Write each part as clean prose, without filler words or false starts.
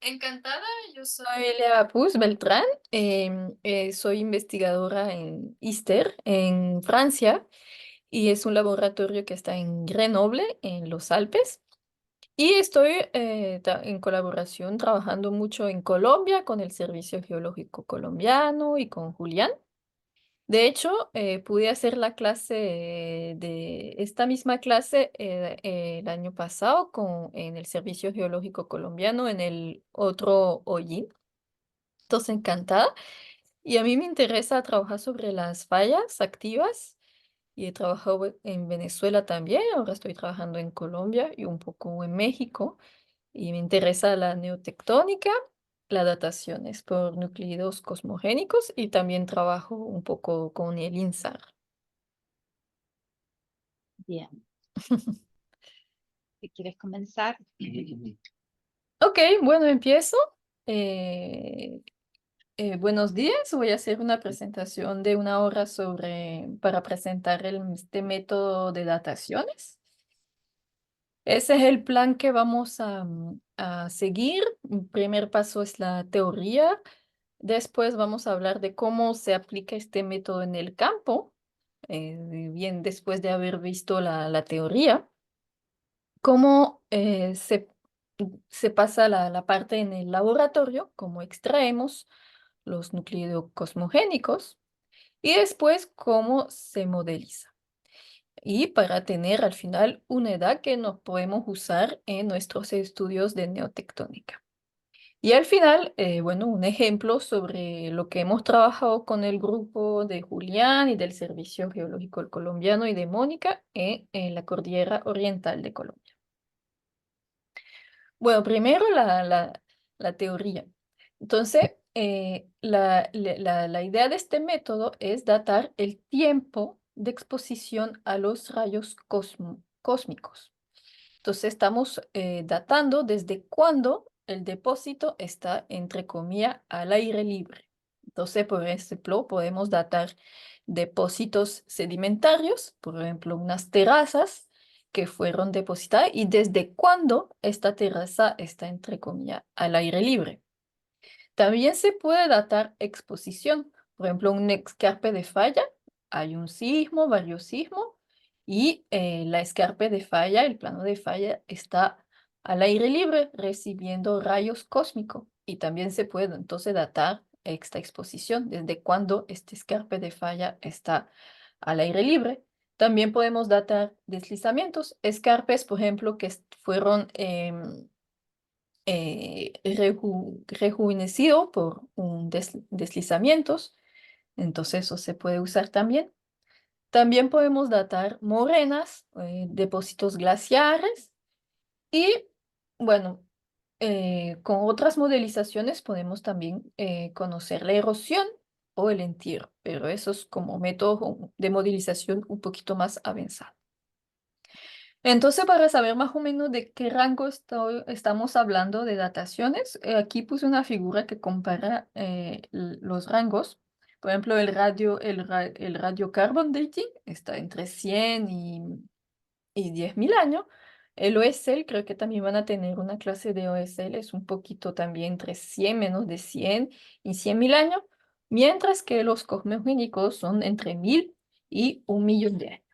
Encantada, yo soy Lea Puz Beltrán, soy investigadora en ISTER, en Francia, y es un laboratorio que está en Grenoble, en los Alpes, y estoy en colaboración trabajando mucho en Colombia con el Servicio Geológico Colombiano y con Julián. De hecho, pude hacer la clase de esta misma clase el año pasado en el Servicio Geológico Colombiano en el otro hollín. Entonces, encantada. Y a mí me interesa trabajar sobre las fallas activas y he trabajado en Venezuela también. Ahora estoy trabajando en Colombia y un poco en México. Y me interesa la neotectónica, las dataciones por núclidos cosmogénicos y también trabajo un poco con el INSAR. Bien, si quieres comenzar. Ok, bueno, empiezo. Eh, Buenos días, voy a hacer una presentación de una hora para presentar este método de dataciones. Ese es el plan que vamos a seguir. El primer paso es la teoría. Después vamos a hablar de cómo se aplica este método en el campo, bien después de haber visto la teoría. Cómo se pasa la parte en el laboratorio, cómo extraemos los núcleos cosmogénicos y después cómo se modeliza. Y para tener al final una edad que nos podemos usar en nuestros estudios de neotectónica. Y al final, bueno, un ejemplo sobre lo que hemos trabajado con el grupo de Julián y del Servicio Geológico Colombiano y de Mónica en la Cordillera Oriental de Colombia. Bueno, primero la teoría. Entonces, la idea de este método es datar el tiempo de exposición a los rayos cósmicos. Entonces, estamos datando desde cuándo el depósito está, entre comillas, al aire libre. Entonces, por ejemplo, podemos datar depósitos sedimentarios, por ejemplo, unas terrazas que fueron depositadas y desde cuándo esta terraza está, entre comillas, al aire libre. También se puede datar exposición. Por ejemplo, un escarpe de falla, hay un sismo, varios sismos, y la escarpe de falla, el plano de falla, está al aire libre recibiendo rayos cósmicos. Y también se puede entonces datar esta exposición, desde cuándo este escarpe de falla está al aire libre. También podemos datar deslizamientos, escarpes, por ejemplo, que fueron rejuvenecido por un deslizamientos, entonces eso se puede usar también. También podemos datar morenas, depósitos glaciares y, bueno, con otras modelizaciones podemos también conocer la erosión o el entierro, pero eso es como método de modelización un poquito más avanzado. Entonces, para saber más o menos de qué rango estamos hablando de dataciones, aquí puse una figura que compara los rangos. Por ejemplo, el radiocarbon dating está entre 100 y 10.000 años. El OSL, creo que también van a tener una clase de OSL, es un poquito también entre 100, menos de 100 y 100.000 años, mientras que los cosmogénicos son entre 1.000 y 1 millón de años.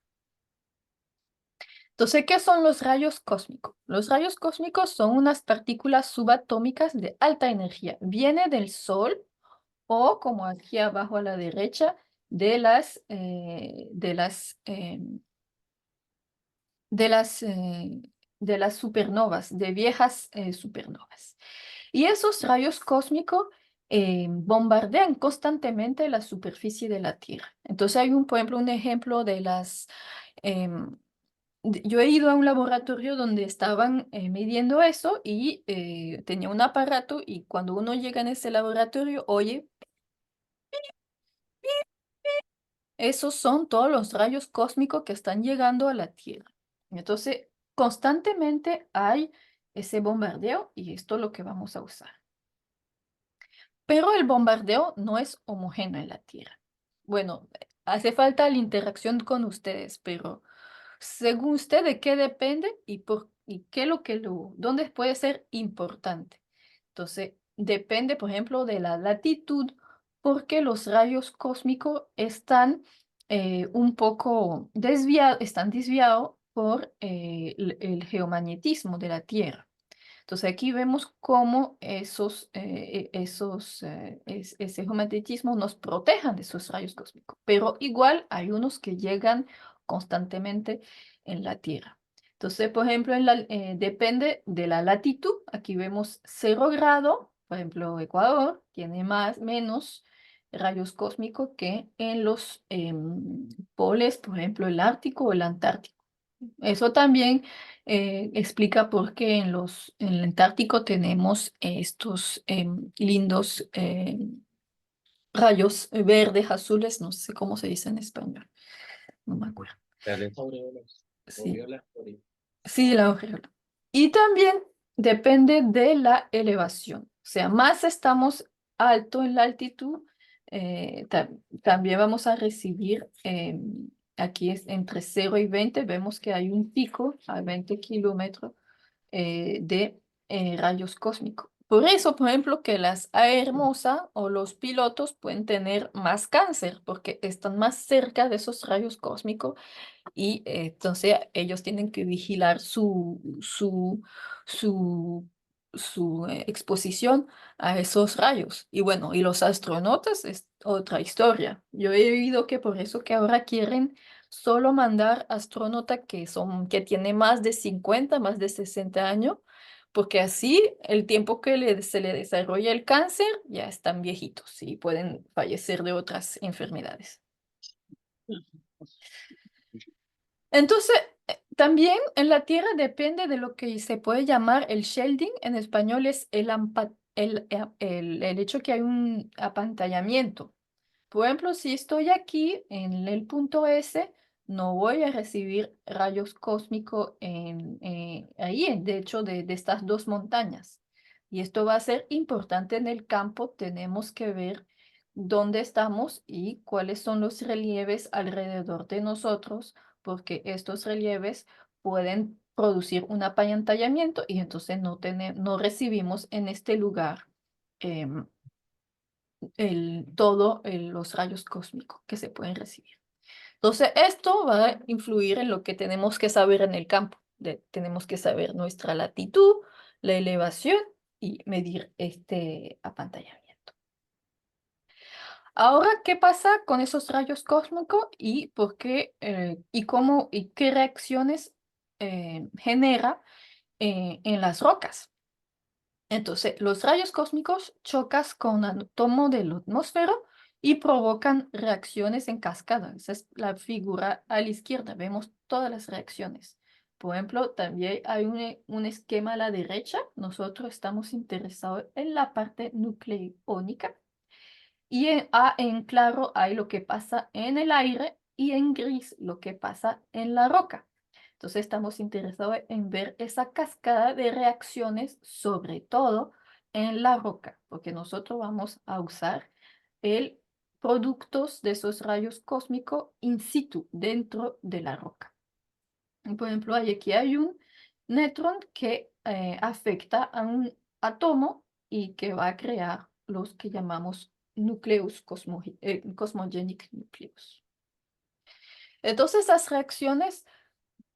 Entonces, ¿qué son los rayos cósmicos? Los rayos cósmicos son unas partículas subatómicas de alta energía. Viene del Sol o, como aquí abajo a la derecha, de de las, eh, de las supernovas, de viejas supernovas. Y esos rayos cósmicos bombardean constantemente la superficie de la Tierra. Entonces hay por ejemplo, un ejemplo de em, yo he ido a un laboratorio donde estaban midiendo eso y tenía un aparato y cuando uno llega en ese laboratorio, oye, esos son todos los rayos cósmicos que están llegando a la Tierra. Entonces, constantemente hay ese bombardeo y esto es lo que vamos a usar. Pero el bombardeo no es homogéneo en la Tierra. Bueno, hace falta la interacción con ustedes, pero según usted, ¿de qué depende y qué dónde puede ser importante? Entonces, depende, por ejemplo, de la latitud, porque los rayos cósmicos están un poco desviados, están desviados por el geomagnetismo de la Tierra. Entonces aquí vemos cómo ese geomagnetismo nos protejan de esos rayos cósmicos, pero igual hay unos que llegan constantemente en la Tierra. Entonces, por ejemplo, depende de la latitud. Aquí vemos 0 grado, por ejemplo, Ecuador tiene menos rayos cósmicos que en los polos, por ejemplo, el Ártico o el Antártico. Eso también explica por qué en el Antártico tenemos estos lindos rayos verdes, azules, no sé cómo se dice en español, no me acuerdo. Sí, sí, la aureola. Y también depende de la elevación. O sea, más estamos alto en la altitud, también vamos a recibir, aquí es entre 0 y 20, vemos que hay un pico a 20 kilómetros de rayos cósmicos. Por eso, por ejemplo, que las hermosas o los pilotos pueden tener más cáncer porque están más cerca de esos rayos cósmicos y entonces ellos tienen que vigilar su exposición a esos rayos. Y bueno, y los astronautas es otra historia. Yo he oído que por eso que ahora quieren solo mandar astronautas que tienen más de 50 más de 60 años, porque así el tiempo que se le desarrolla el cáncer ya están viejitos y pueden fallecer de otras enfermedades. Entonces, también en la Tierra depende de lo que se puede llamar el shielding. En español es el hecho que hay un apantallamiento. Por ejemplo, si estoy aquí en el punto S, no voy a recibir rayos cósmicos de hecho, de estas dos montañas. Y esto va a ser importante en el campo. Tenemos que ver dónde estamos y cuáles son los relieves alrededor de nosotros, porque estos relieves pueden producir un apantallamiento y entonces no recibimos en este lugar. em, los rayos cósmicos que se pueden recibir. Entonces, esto va a influir en lo que tenemos que saber en el campo. Tenemos que saber nuestra latitud, la elevación y medir este apantallamiento. Ahora, ¿qué pasa con esos rayos cósmicos y por qué y cómo y qué reacciones genera en las rocas? Entonces, los rayos cósmicos chocan con átomos de la atmósfera y provocan reacciones en cascada. Esa es la figura a la izquierda. Vemos todas las reacciones. Por ejemplo, también hay un esquema a la derecha. Nosotros estamos interesados en la parte nucleónica. Y en claro hay lo que pasa en el aire y en gris lo que pasa en la roca. Entonces estamos interesados en ver esa cascada de reacciones, sobre todo en la roca, porque nosotros vamos a usar el productos de esos rayos cósmicos in situ, dentro de la roca. Por ejemplo, aquí hay un neutrón que afecta a un átomo y que va a crear los que llamamos núcleos cosmogenic nucleus. Entonces, esas reacciones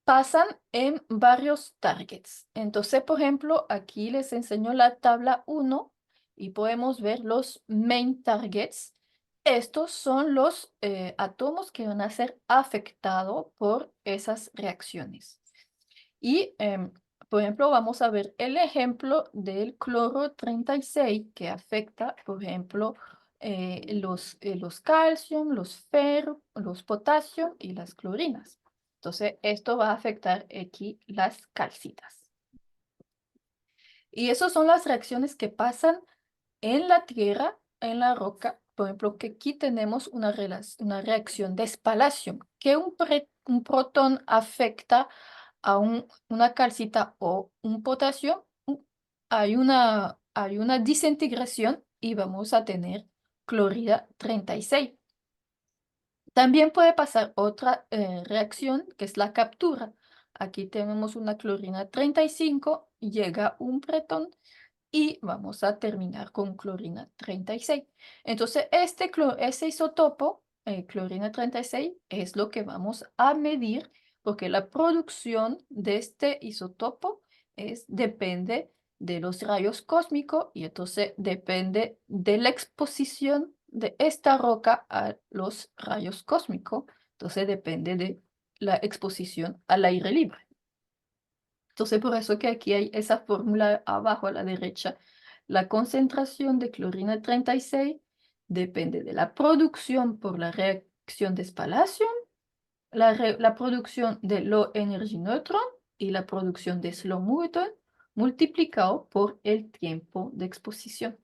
pasan en varios targets. Entonces, por ejemplo, aquí les enseño la tabla 1 y podemos ver los main targets. Estos son los átomos que van a ser afectados por esas reacciones. Y, por ejemplo, vamos a ver el ejemplo del cloro 36 que afecta, por ejemplo, los calcium, los ferro, los potasio y las clorinas. Entonces, esto va a afectar aquí las calcitas. Y esas son las reacciones que pasan en la tierra, en la roca. Por ejemplo, que aquí tenemos una reacción de espalación, que un protón afecta a una calcita o un potasio, hay una desintegración y vamos a tener clorida 36. También puede pasar otra reacción que es la captura. Aquí tenemos una clorina 35, llega un protón y vamos a terminar con clorina 36. Entonces, ese isótopo, clorina 36, es lo que vamos a medir porque la producción de este isótopo depende de los rayos cósmicos y entonces depende de la exposición de esta roca a los rayos cósmicos. Entonces depende de la exposición al aire libre. Entonces, por eso que aquí hay esa fórmula abajo a la derecha. La concentración de clorina 36 depende de la producción por la reacción de espalación, la producción de low energy neutron y la producción de slow Newton multiplicado por el tiempo de exposición.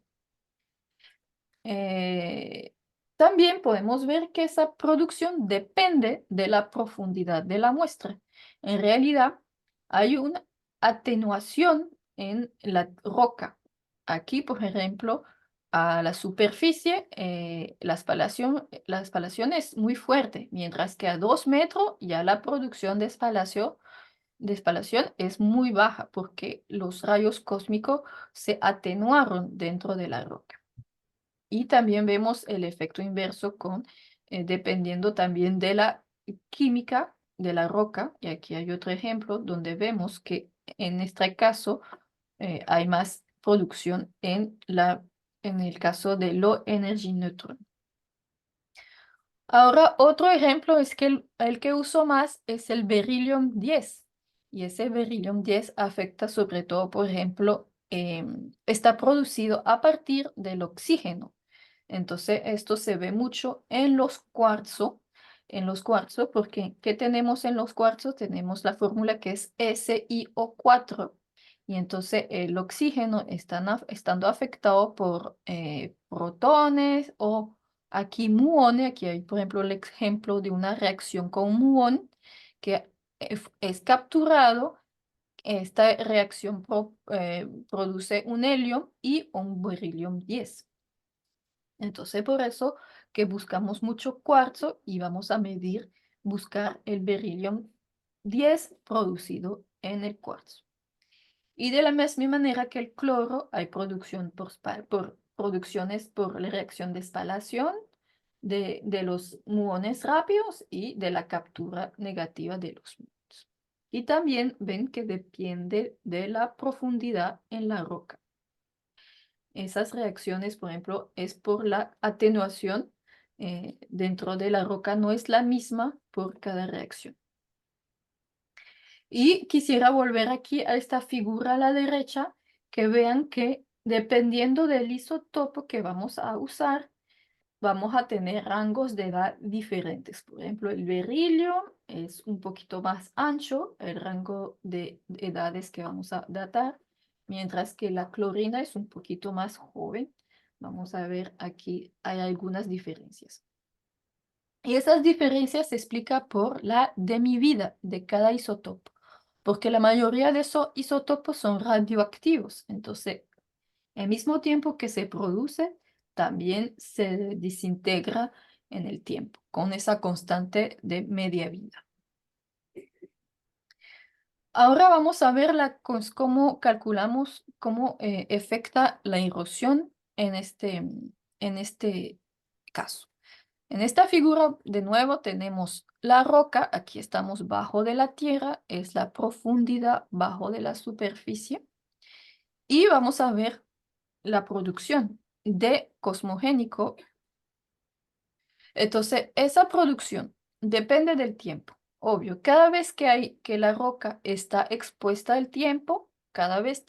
Eh, También podemos ver que esa producción depende de la profundidad de la muestra. En realidad, hay una atenuación en la roca. Aquí, por ejemplo, a la superficie, la espalación es muy fuerte, mientras que a 2 metros ya la producción de espalación es muy baja porque los rayos cósmicos se atenuaron dentro de la roca. Y también vemos el efecto inverso dependiendo también de la química de la roca. Y aquí hay otro ejemplo donde vemos que en este caso hay más producción en el caso de low energy neutron. Ahora, otro ejemplo es que el que uso más es el beryllium 10. Y ese beryllium 10 afecta sobre todo, por ejemplo, está producido a partir del oxígeno. Entonces, esto se ve mucho en los cuarzos, porque ¿qué tenemos en los cuarzos? Tenemos la fórmula que es SiO4. Y entonces el oxígeno estando afectado por protones o aquí muones, aquí hay por ejemplo el ejemplo de una reacción con un muón que es capturado, esta reacción produce un helio y un beryllium 10. Entonces, por eso que buscamos mucho cuarzo y vamos a buscar el beryllium 10 producido en el cuarzo. Y de la misma manera que el cloro, hay producciones por la reacción de espalación de los muones rápidos y de la captura negativa de los muones. Y también ven que depende de la profundidad en la roca. Esas reacciones, por ejemplo, es por la atenuación dentro de la roca, no es la misma por cada reacción. Y quisiera volver aquí a esta figura a la derecha, que vean que dependiendo del isótopo que vamos a usar, vamos a tener rangos de edad diferentes. Por ejemplo, el berilio es un poquito más ancho, el rango de edades que vamos a datar, mientras que la clorina es un poquito más joven. Vamos a ver aquí, hay algunas diferencias. Y esas diferencias se explican por la demivida de cada isótopo, porque la mayoría de esos isótopos son radioactivos. Entonces, al mismo tiempo que se produce, también se desintegra en el tiempo, con esa constante de media vida. Ahora vamos a ver cómo calculamos, cómo afecta la erosión en este caso. En esta figura, de nuevo, tenemos la roca. Aquí estamos bajo de la tierra, es la profundidad bajo de la superficie. Y vamos a ver la producción de cosmogénico. Entonces, esa producción depende del tiempo. Obvio, cada vez que la roca está expuesta al tiempo, cada vez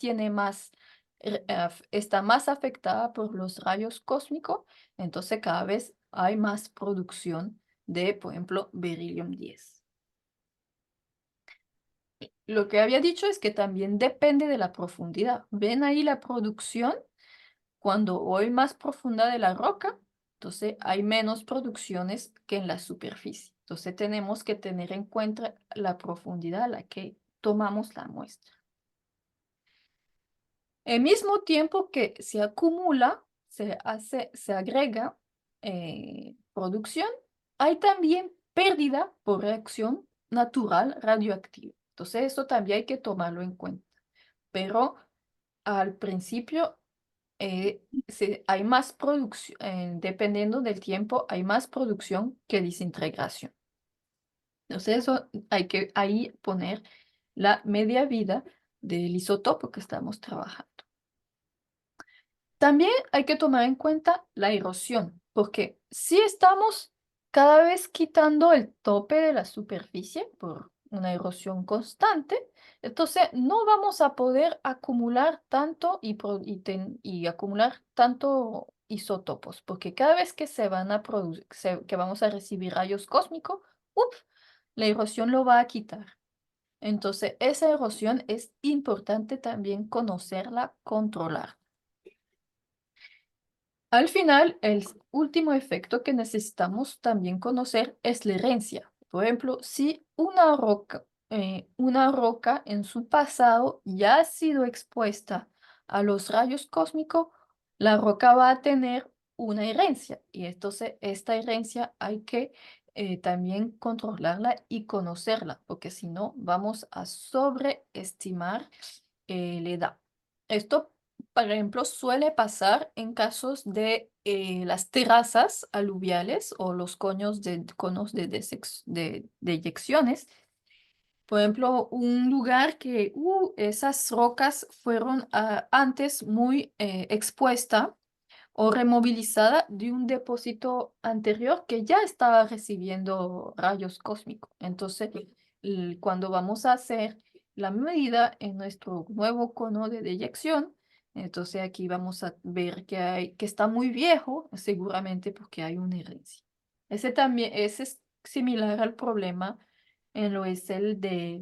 está más afectada por los rayos cósmicos, entonces cada vez hay más producción de, por ejemplo, beryllium 10. Lo que había dicho es que también depende de la profundidad. ¿Ven ahí la producción? Cuando voy más profunda de la roca, entonces hay menos producciones que en la superficie. Entonces tenemos que tener en cuenta la profundidad a la que tomamos la muestra. Al mismo tiempo que se acumula, se agrega producción, hay también pérdida por reacción natural radioactiva. Entonces eso también hay que tomarlo en cuenta. Pero al principio hay más producción, dependiendo del tiempo, hay más producción que desintegración. Entonces eso hay que ahí poner la media vida del isótopo que estamos trabajando. También hay que tomar en cuenta la erosión, porque si estamos cada vez quitando el tope de la superficie por una erosión constante, entonces no vamos a poder acumular tanto y acumular tanto isótopos, porque cada vez que se van a producir, que vamos a recibir rayos cósmicos, ¡uf! La erosión lo va a quitar. Entonces, esa erosión es importante también conocerla, controlar. Al final, el último efecto que necesitamos también conocer es la herencia. Por ejemplo, si una roca en su pasado ya ha sido expuesta a los rayos cósmicos, la roca va a tener una herencia y entonces esta herencia hay que también controlarla y conocerla, porque si no vamos a sobreestimar la edad. Esto, por ejemplo, suele pasar en casos de las terrazas aluviales o los conos de deyecciones. Por ejemplo, un lugar que esas rocas fueron antes muy expuesta o removilizada de un depósito anterior que ya estaba recibiendo rayos cósmicos. Entonces, cuando vamos a hacer la medida en nuestro nuevo cono de deyección, entonces aquí vamos a ver que está muy viejo, seguramente porque hay una herencia. Ese es similar al problema en lo es el de,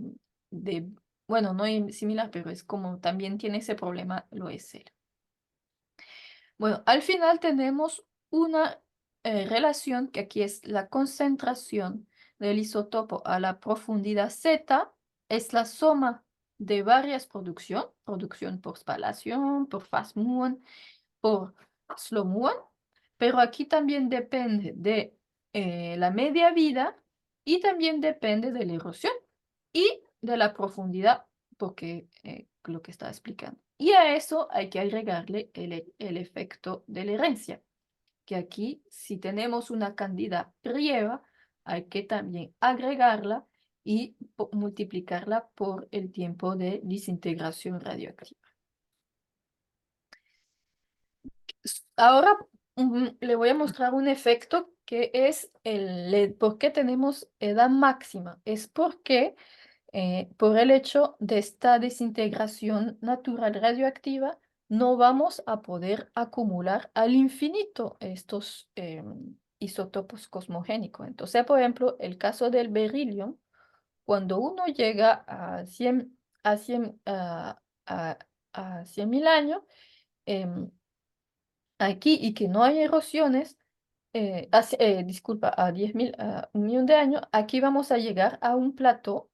bueno, no es similar, pero es como también tiene ese problema, lo es él. Bueno, al final tenemos una relación que aquí es la concentración del isótopo a la profundidad Z, es la suma de varias producción por spalación, por fast muon, por slow muon, pero aquí también depende de la media vida y también depende de la erosión y de la profundidad, porque lo que estaba explicando. Y a eso hay que agregarle el efecto de la herencia, que aquí si tenemos una cantidad rieva, hay que también agregarla y multiplicarla por el tiempo de desintegración radioactiva. Ahora le voy a mostrar un efecto que es por qué tenemos edad máxima. Es porque por el hecho de esta desintegración natural radioactiva, no vamos a poder acumular al infinito estos isótopos cosmogénicos. Entonces, por ejemplo, el caso del berilio, cuando uno llega a 100, a 100.000 años, em, aquí y que no hay erosiones, disculpa, a 10.000, a 1.000.000 de años, aquí vamos a llegar a un plató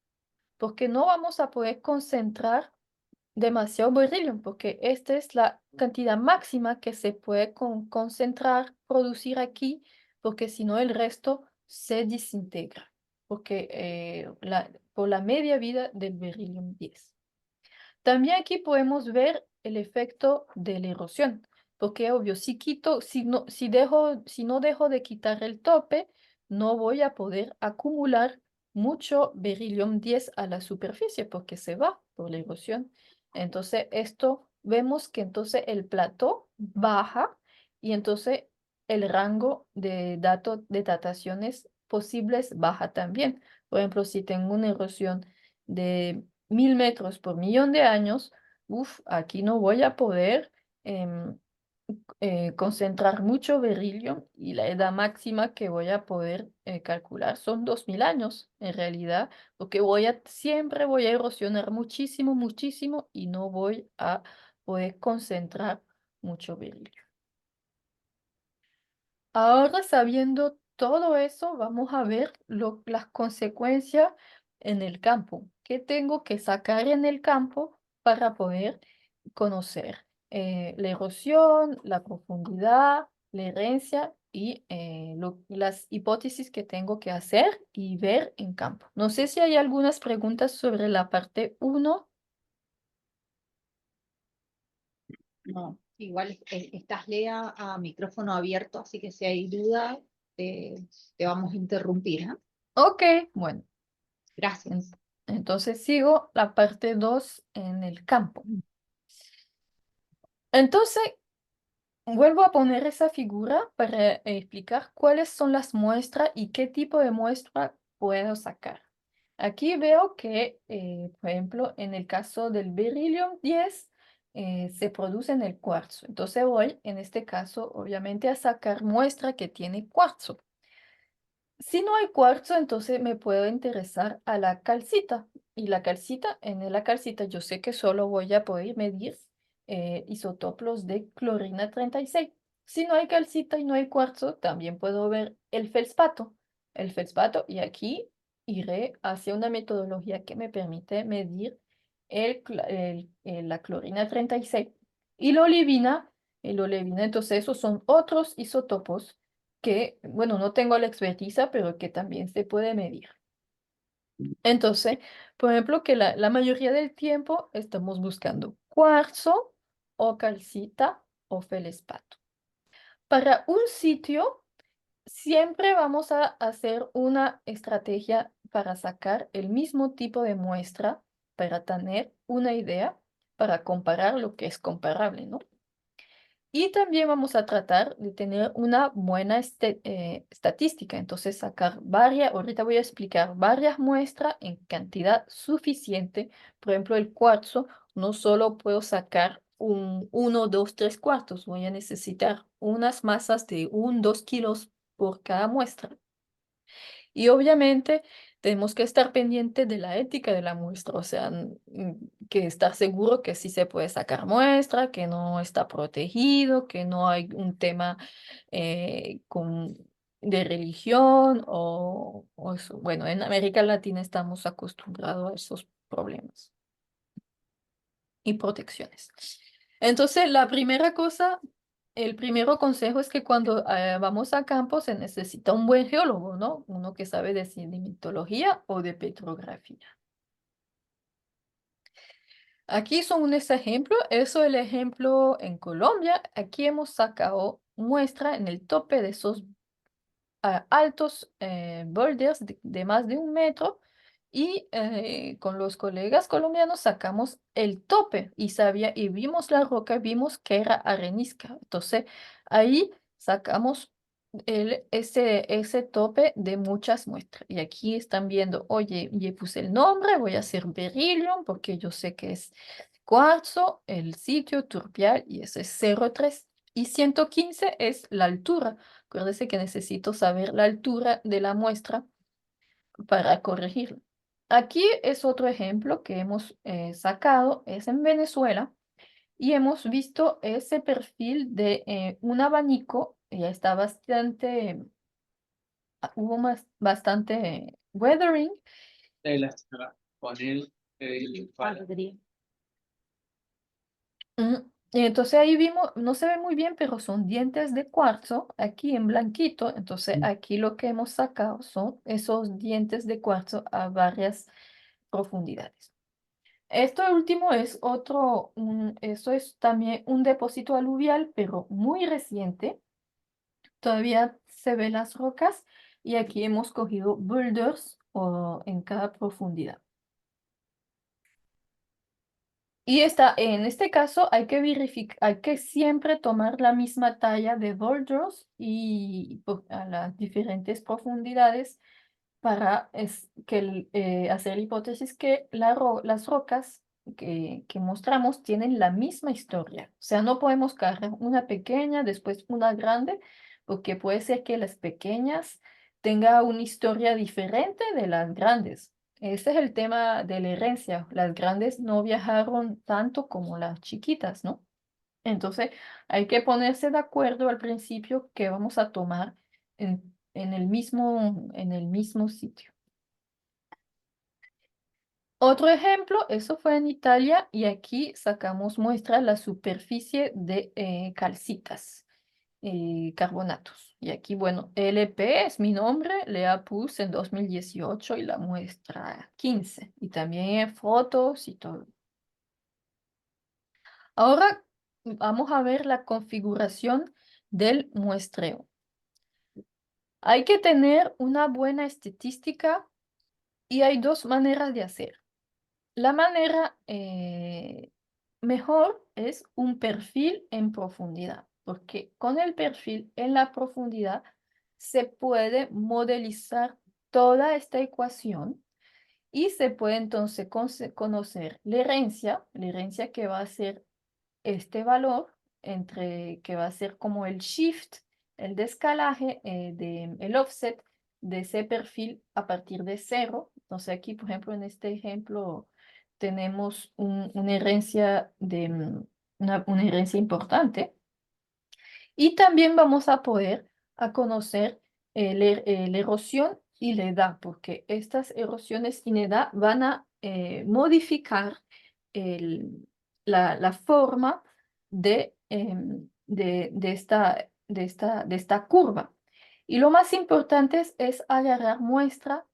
porque no vamos a poder concentrar demasiado beryllium, porque esta es la cantidad máxima que se puede concentrar, producir aquí, porque si no el resto se desintegra, porque por la media vida del beryllium 10. También aquí podemos ver el efecto de la erosión, porque obvio, si no dejo de quitar el tope, no voy a poder acumular mucho beryllium 10 a la superficie porque se va por la erosión. Entonces, esto vemos que entonces el plató baja y entonces el rango de dataciones posibles baja también. Por ejemplo, si tengo una erosión de 1.000 metros por millón de años, aquí no voy a poder em, concentrar mucho berilio y la edad máxima que voy a poder calcular son 2.000 años en realidad, porque siempre voy a erosionar muchísimo, muchísimo y no voy a poder concentrar mucho berilio. Ahora, sabiendo todo eso, vamos a ver las consecuencias en el campo. ¿Qué tengo que sacar en el campo para poder conocer la erosión, la profundidad, la herencia y las hipótesis que tengo que hacer y ver en campo? No sé si hay algunas preguntas sobre la parte uno. No, igual estás Lea a micrófono abierto, así que si hay duda, te vamos a interrumpir, ¿eh? Ok, bueno, en- Gracias. entonces sigo la parte 2 en el campo. Entonces, vuelvo a poner esa figura para explicar cuáles son las muestras y qué tipo de muestra puedo sacar. Aquí veo que, por ejemplo, en el caso del beryllium 10, se produce en el cuarzo. Entonces voy, en este caso, obviamente, a sacar muestra que tiene cuarzo. Si no hay cuarzo, entonces me puedo interesar a la calcita. Y la calcita, en la calcita yo sé que solo voy a poder medir isótopos de clorina 36. Si no hay calcita y no hay cuarzo, también puedo ver el feldspato. El feldspato, y aquí iré hacia una metodología que me permite medir la clorina 36. Y la olivina, entonces esos son otros isótopos que, bueno, no tengo la expertiza, pero que también se puede medir. Entonces, por ejemplo, que la mayoría del tiempo estamos buscando cuarzo o calcita o feldspato. Para un sitio, siempre vamos a hacer una estrategia para sacar el mismo tipo de muestra, para tener una idea, para comparar lo que es comparable, ¿no? Y también vamos a tratar de tener una buena estadística, entonces sacar varias, ahorita voy a explicar varias muestras en cantidad suficiente. Por ejemplo, el cuarzo, no solo puedo sacar un 1, 2, 3 cuartos, voy a necesitar unas masas de 1, 2 kilos por cada muestra. Y obviamente tenemos que estar pendientes de la ética de la muestra, o sea, que estar seguro que sí se puede sacar muestra, que no está protegido, que no hay un tema de religión o eso. Bueno, en América Latina estamos acostumbrados a esos problemas y protecciones. Entonces, la primera cosa, el primero consejo es que cuando vamos a campo se necesita un buen geólogo, ¿no? Uno que sabe de sedimentología o de petrografía. Aquí son unos ejemplos. Eso es el ejemplo en Colombia. Aquí hemos sacado muestra en el tope de esos altos boulders de más de 1 metro y con los colegas colombianos sacamos el tope y vimos la roca, vimos que era arenisca. Entonces ahí sacamos ese tope de muchas muestras. Y aquí están viendo, oye, ya puse el nombre, voy a hacer beryllium porque yo sé que es cuarzo, el sitio turbial y ese es 0,3. Y 115 es la altura. Acuérdese que necesito saber la altura de la muestra para corregirla. Aquí es otro ejemplo que hemos sacado, es en Venezuela, y hemos visto ese perfil de un abanico, ya está bastante, hubo bastante weathering. Alegría. Mm, Y entonces ahí vimos, no se ve muy bien, pero son dientes de cuarzo aquí en blanquito. Entonces aquí lo que hemos sacado son esos dientes de cuarzo a varias profundidades. Esto último es eso es también un depósito aluvial, pero muy reciente. Todavía se ven las rocas y aquí hemos cogido boulders en cada profundidad. Y en este caso hay que verificar, hay que siempre tomar la misma talla de boulders y a las diferentes profundidades para hacer la hipótesis que las rocas que mostramos tienen la misma historia. O sea, no podemos cargar una pequeña, después una grande, porque puede ser que las pequeñas tengan una historia diferente de las grandes. Ese es el tema de la herencia. Las grandes no viajaron tanto como las chiquitas, ¿no? Entonces, hay que ponerse de acuerdo al principio que vamos a tomar en el mismo sitio. Otro ejemplo, eso fue en Italia y aquí sacamos muestra la superficie de calcitas, carbonatos. Y aquí, bueno, LP es mi nombre, Lea puse en 2018 y la muestra 15. Y también fotos y todo. Ahora, vamos a ver la configuración del muestreo. Hay que tener una buena estadística y hay dos maneras de hacer. La manera mejor es un perfil en profundidad, porque con el perfil en la profundidad se puede modelizar toda esta ecuación y se puede entonces conocer la herencia que va a ser este valor que va a ser como el shift, el descalaje, el offset de ese perfil a partir de cero. Entonces aquí, por ejemplo, en este ejemplo tenemos una herencia una herencia importante. Y también vamos a poder a conocer la erosión y la edad, porque estas erosiones y la edad van a modificar el- la forma de esta curva. Y lo más importante es agarrar muestra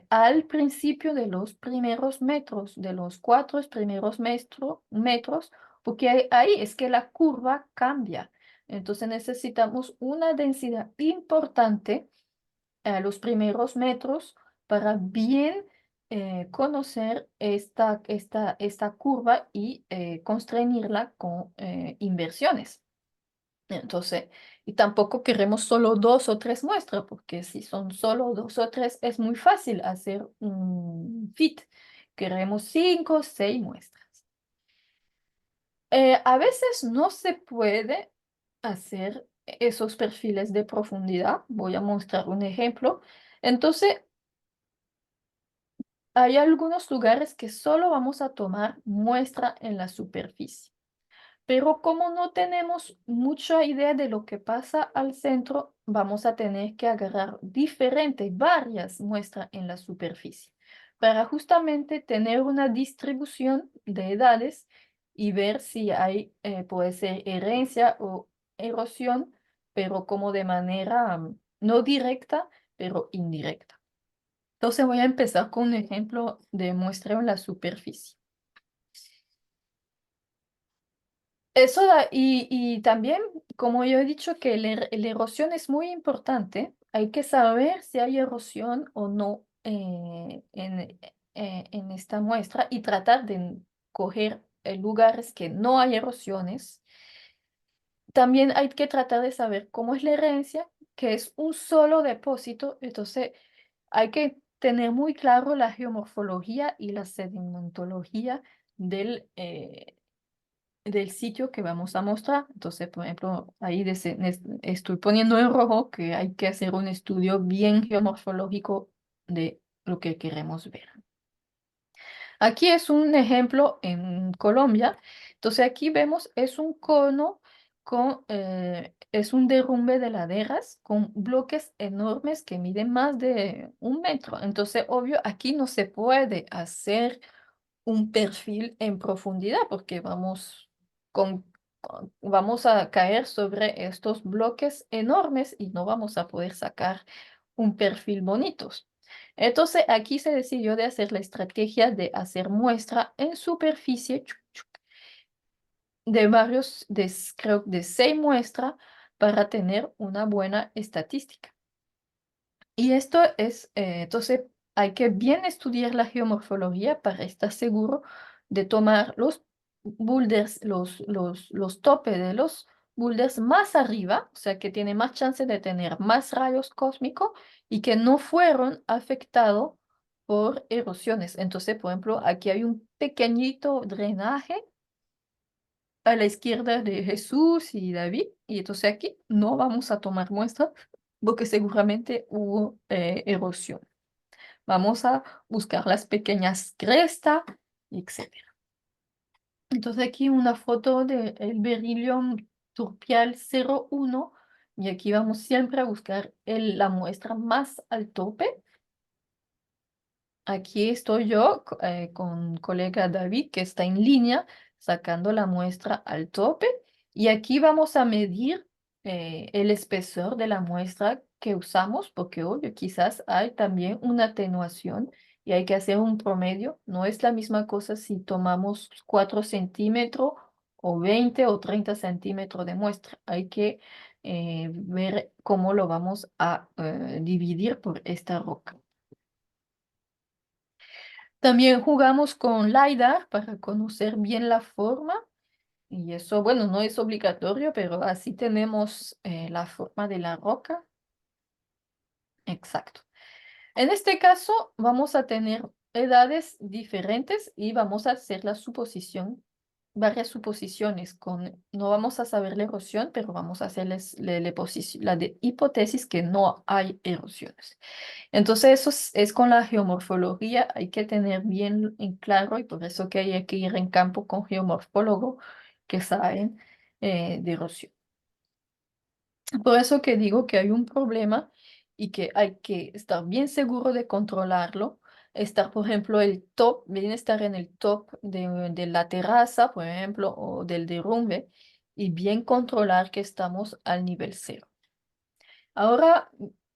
al principio de los primeros metros, de los 4 primeros metros, porque ahí es que la curva cambia. Entonces necesitamos una densidad importante a los primeros metros para bien conocer esta curva y constreñirla con inversiones. Entonces, y tampoco queremos solo 2 o 3 muestras, porque si son solo 2 o 3 es muy fácil hacer un fit. Queremos 5 o 6 muestras. A veces no se puede hacer esos perfiles de profundidad. Voy a mostrar un ejemplo. Entonces, hay algunos lugares que solo vamos a tomar muestra en la superficie. Pero como no tenemos mucha idea de lo que pasa al centro, vamos a tener que agarrar varias muestras en la superficie para justamente tener una distribución de edades y ver si hay, puede ser herencia o erosión, pero como de manera no directa, pero indirecta. Entonces voy a empezar con un ejemplo de muestreo en la superficie. Y también, como yo he dicho que la erosión es muy importante, hay que saber si hay erosión o no en esta muestra y tratar de coger lugares que no hay erosiones. También hay que tratar de saber cómo es la herencia, que es un solo depósito, entonces hay que tener muy claro la geomorfología y la sedimentología del sitio que vamos a mostrar. Entonces, por ejemplo, ahí estoy poniendo en rojo que hay que hacer un estudio bien geomorfológico de lo que queremos ver. Aquí es un ejemplo en Colombia. Entonces, aquí vemos, es un cono es un derrumbe de laderas con bloques enormes que miden más de 1 metro. Entonces, obvio, aquí no se puede hacer un perfil en profundidad porque vamos a caer sobre estos bloques enormes y no vamos a poder sacar un perfil bonitos. Entonces aquí se decidió de hacer la estrategia de hacer muestra en superficie de creo de 6 muestras para tener una buena estadística. Y esto entonces hay que bien estudiar la geomorfología para estar seguro de tomar los boulders, los topes de los boulders más arriba, o sea que tiene más chance de tener más rayos cósmicos y que no fueron afectados por erosiones. Entonces, por ejemplo, aquí hay un pequeñito drenaje a la izquierda de Jesús y David, y entonces aquí no vamos a tomar muestras porque seguramente hubo erosión. Vamos a buscar las pequeñas crestas, etc. Entonces aquí una foto del berillón turpial 01 y aquí vamos siempre a buscar la muestra más al tope. Aquí estoy yo con colega David que está en línea sacando la muestra al tope y aquí vamos a medir el espesor de la muestra que usamos porque obvio quizás hay también una atenuación y hay que hacer un promedio. No es la misma cosa si tomamos 4 centímetros o 20 o 30 centímetros de muestra. Hay que ver cómo lo vamos a dividir por esta roca. También jugamos con LiDAR para conocer bien la forma. Y eso, bueno, no es obligatorio, pero así tenemos la forma de la roca. Exacto. En este caso, vamos a tener edades diferentes y vamos a hacer la suposición, varias suposiciones no vamos a saber la erosión, pero vamos a hacerles la de hipótesis que no hay erosiones. Entonces, eso es con la geomorfología, hay que tener bien en claro y por eso que hay que ir en campo con geomorfólogos que saben de erosión. Por eso que digo que hay un problema y que hay que estar bien seguro de controlarlo. Estar, por ejemplo, bien estar en el top de la terraza, por ejemplo, o del derrumbe, y bien controlar que estamos al nivel cero. Ahora,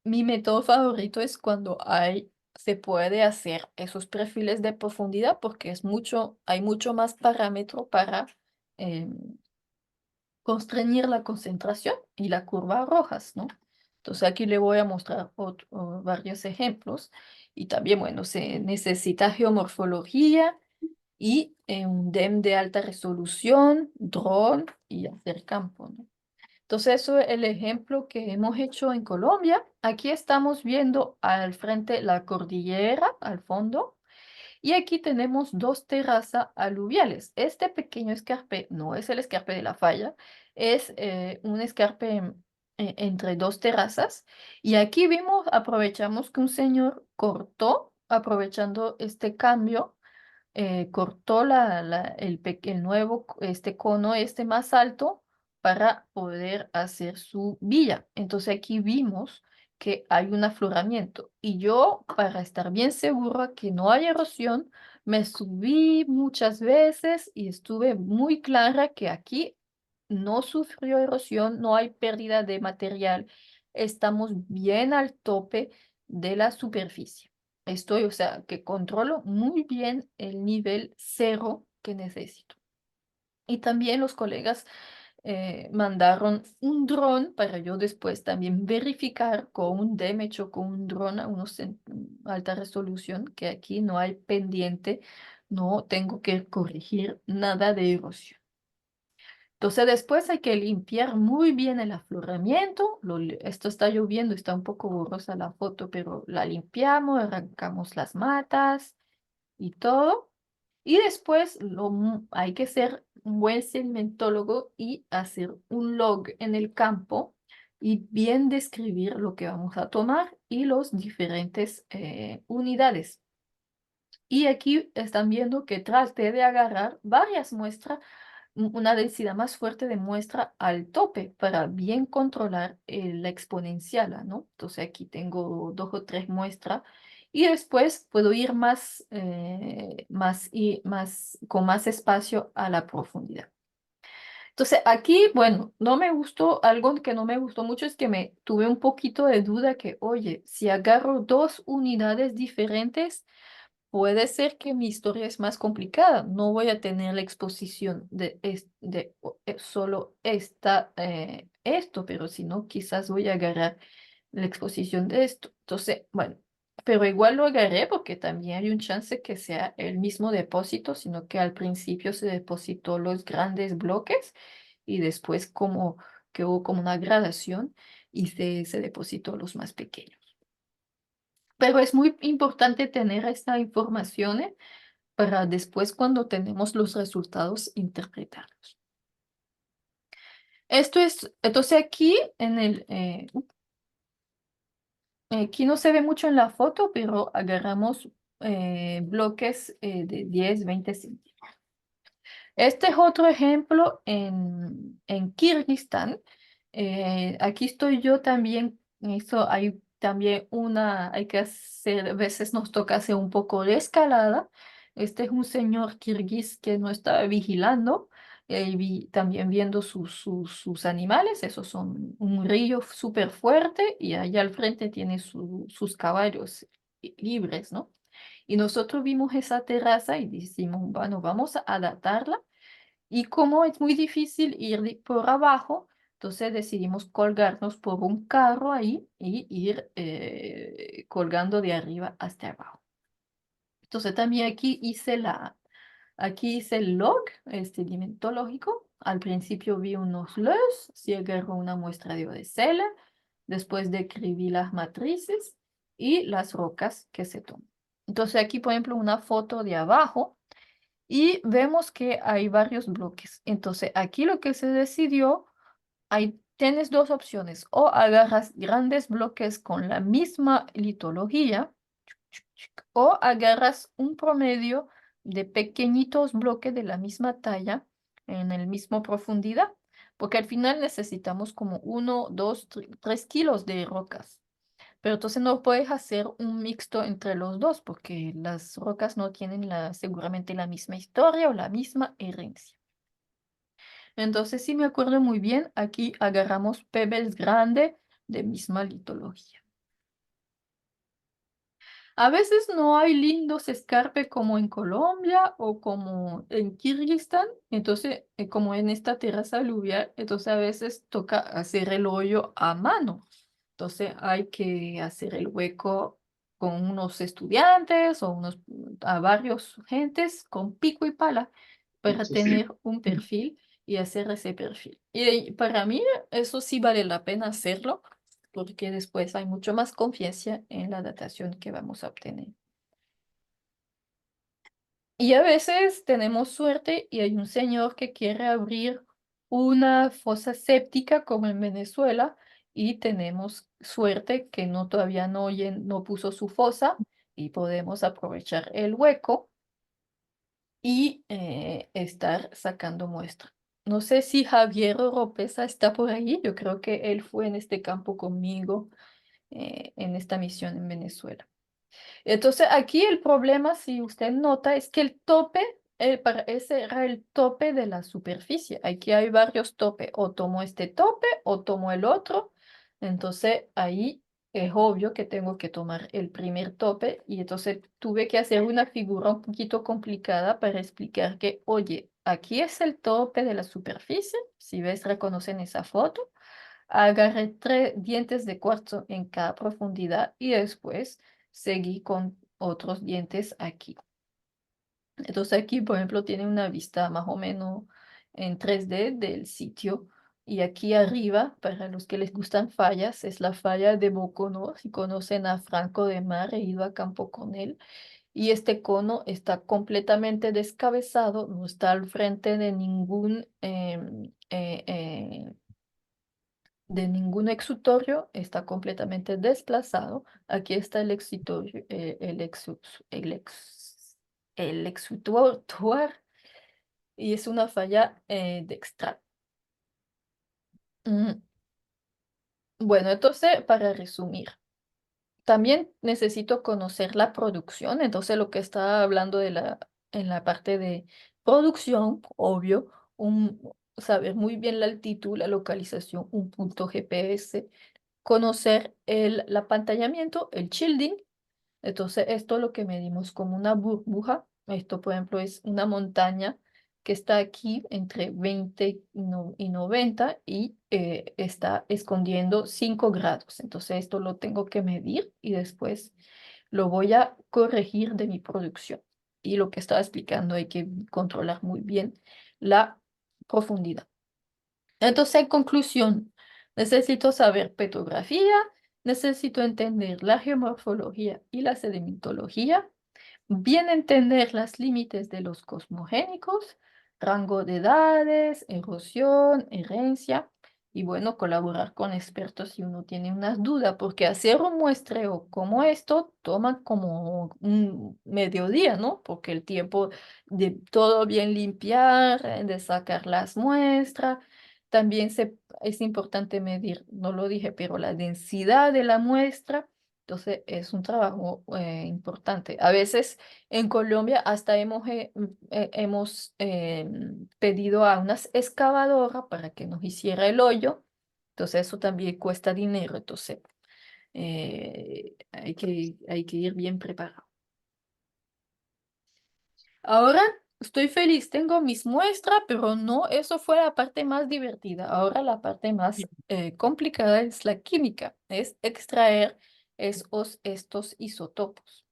mi método favorito es cuando se puede hacer esos perfiles de profundidad porque hay mucho más parámetro para em, constreñir la concentración y la curva rojas, ¿no? Entonces aquí le voy a mostrar varios ejemplos y también, bueno, se necesita geomorfología y un DEM de alta resolución, dron y hacer campo, ¿no? Entonces eso es el ejemplo que hemos hecho en Colombia. Aquí estamos viendo al frente la cordillera, al fondo, y aquí tenemos dos terrazas aluviales. Este pequeño escarpe no es el escarpe de la falla, es un escarpe entre dos terrazas. Y aquí aprovechamos que un señor cortó, aprovechando este cambio, cortó el nuevo cono más alto para poder hacer su villa. Entonces aquí vimos que hay un afloramiento y yo para estar bien seguro que no hay erosión, me subí muchas veces y estuve muy clara que aquí no sufrió erosión, no hay pérdida de material, estamos bien al tope de la superficie. O sea, que controlo muy bien el nivel cero que necesito. Y también los colegas mandaron un dron para yo después también verificar con un DEM hecho con un dron a alta resolución, que aquí no hay pendiente, no tengo que corregir nada de erosión. Entonces después hay que limpiar muy bien el afloramiento. Esto está lloviendo, está un poco borrosa la foto, pero la limpiamos, arrancamos las matas y todo. Y después hay que ser un buen sedimentólogo y hacer un log en el campo y bien describir lo que vamos a tomar y los diferentes unidades. Y aquí están viendo que traté de agarrar varias muestras, una densidad más fuerte de muestra al tope para bien controlar la exponencial, ¿no? Entonces aquí tengo 2 o 3 muestras y después puedo ir con más espacio a la profundidad. Entonces aquí, bueno, algo que no me gustó mucho es que me tuve un poquito de duda que, oye, si agarro 2 unidades diferentes, puede ser que mi historia es más complicada. No voy a tener la exposición de solo esto, pero si no, quizás voy a agarrar la exposición de esto. Entonces, bueno, pero igual lo agarré porque también hay un chance que sea el mismo depósito, sino que al principio se depositó los grandes bloques y después como que hubo como una gradación y se depositó los más pequeños. Pero es muy importante tener esta información para después cuando tenemos los resultados interpretarlos. Entonces aquí aquí no se ve mucho en la foto, pero agarramos bloques de 10, 20 centímetros. Este es otro ejemplo en Kirguistán. Aquí estoy yo también. Eso hay también hay que hacer, a veces nos toca hacer un poco de escalada. Este es un señor kirguís que no estaba vigilando y también viendo sus animales. Esos son un río súper fuerte y allá al frente tiene sus caballos libres, ¿no? Y nosotros vimos esa terraza y decimos, bueno, vamos a adaptarla Y como es muy difícil ir por abajo, entonces decidimos colgarnos por un carro ahí y ir colgando de arriba hasta abajo. Entonces también aquí hice el log, el sedimento lógico. Al principio vi unos LES, si agarro una muestra de ODSL, después describí las matrices y las rocas que se toman. Entonces aquí, por ejemplo, una foto de abajo y vemos que hay varios bloques. Entonces aquí lo que se decidió, tienes dos opciones, o agarras grandes bloques con la misma litología, o agarras un promedio de pequeñitos bloques de la misma talla en el mismo profundidad, porque al final necesitamos como 1, 2, 3 kilos de rocas. Pero entonces no puedes hacer un mixto entre los dos, porque las rocas no tienen seguramente la misma historia o la misma herencia. Entonces, sí me acuerdo muy bien, aquí agarramos pebbles grande de misma litología. A veces no hay lindos escarpes como en Colombia o como en Kirguistán, entonces como en esta terraza aluvial, entonces a veces toca hacer el hoyo a mano. Entonces hay que hacer el hueco con unos estudiantes o a varios gentes con pico y pala para tener un perfil y hacer ese perfil. Y para mí eso sí vale la pena hacerlo porque después hay mucho más confianza en la datación que vamos a obtener. Y a veces tenemos suerte y hay un señor que quiere abrir una fosa séptica como en Venezuela y tenemos suerte que no todavía no puso su fosa y podemos aprovechar el hueco y estar sacando muestra. No sé si Javier Oropesa está por ahí, yo creo que él fue en este campo conmigo en esta misión en Venezuela. Entonces, aquí el problema, si usted nota, es que el tope, ese era el tope de la superficie. Aquí hay varios topes. O tomo este tope o tomo el otro. Entonces, ahí es obvio que tengo que tomar el primer tope. Y entonces tuve que hacer una figura un poquito complicada para explicar que, oye, aquí es el tope de la superficie. Si ves, reconocen esa foto. Agarré 3 dientes de cuarzo en cada profundidad y después seguí con otros dientes aquí. Entonces aquí, por ejemplo, tiene una vista más o menos en 3D del sitio. Y aquí arriba, para los que les gustan fallas, es la falla de Boconó. Si conocen a Franco de Mar, he ido a campo con él. Y este cono está completamente descabezado, no está al frente de ningún exutorio, está completamente desplazado. Aquí está el exutorio, el exutor y es una falla de extracto. Mm, Bueno, entonces, para resumir, también necesito conocer la producción. Entonces, lo que estaba hablando en la parte de producción, obvio, saber muy bien la altitud, la localización, un punto GPS, conocer el apantallamiento, el shielding. Entonces, esto lo que medimos como una burbuja. Esto, por ejemplo, es una montaña que está aquí entre 20 y 90 y está escondiendo 5 grados. Entonces, esto lo tengo que medir y después lo voy a corregir de mi producción. Y lo que estaba explicando, hay que controlar muy bien la profundidad. Entonces, en conclusión, necesito saber petrografía, necesito entender la geomorfología y la sedimentología, bien entender los límites de los cosmogénicos, rango de edades, erosión, herencia, y bueno, colaborar con expertos si uno tiene unas dudas, porque hacer un muestreo como esto toma como un mediodía, ¿no? Porque el tiempo de todo bien limpiar, de sacar las muestras, también es importante medir, no lo dije, pero la densidad de la muestra. Entonces es un trabajo importante. A veces en Colombia hasta hemos pedido a unas excavadoras para que nos hiciera el hoyo. Entonces eso también cuesta dinero. Entonces hay que ir bien preparado. Ahora estoy feliz, tengo mis muestras, pero no, eso fue la parte más divertida. Ahora la parte más complicada es la química, es extraer estos isótopos.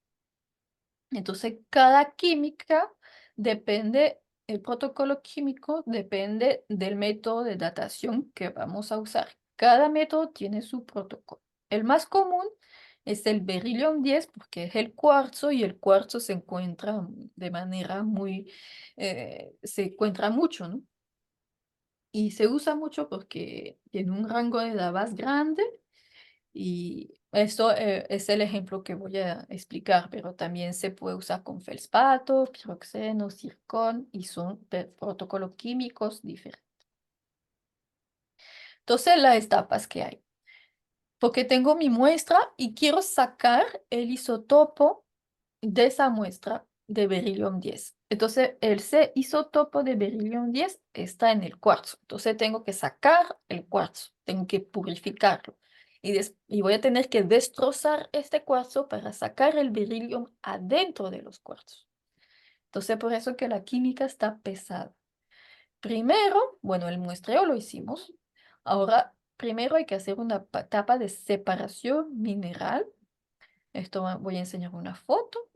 Entonces, cada química depende, el protocolo químico depende del método de datación que vamos a usar. Cada método tiene su protocolo. El más común es el berillón 10 porque es el cuarzo y el cuarzo se encuentra de manera se encuentra mucho, ¿no? Y se usa mucho porque tiene un rango de edad más grande y esto es el ejemplo que voy a explicar, pero también se puede usar con feldspato, piroxeno, zircón y son protocolos químicos diferentes. Entonces, las etapas que hay. Porque tengo mi muestra y quiero sacar el isotopo de esa muestra de berillón 10. Entonces, isótopo de berillón 10 está en el cuarzo. Entonces, tengo que sacar el cuarzo, tengo que purificarlo. Y voy a tener que destrozar este cuarzo para sacar el berillón adentro de los cuarzos. Entonces, por eso que la química está pesada. Primero, bueno, el muestreo lo hicimos. Ahora, primero hay que hacer una etapa de separación mineral. Esto voy a enseñar una foto.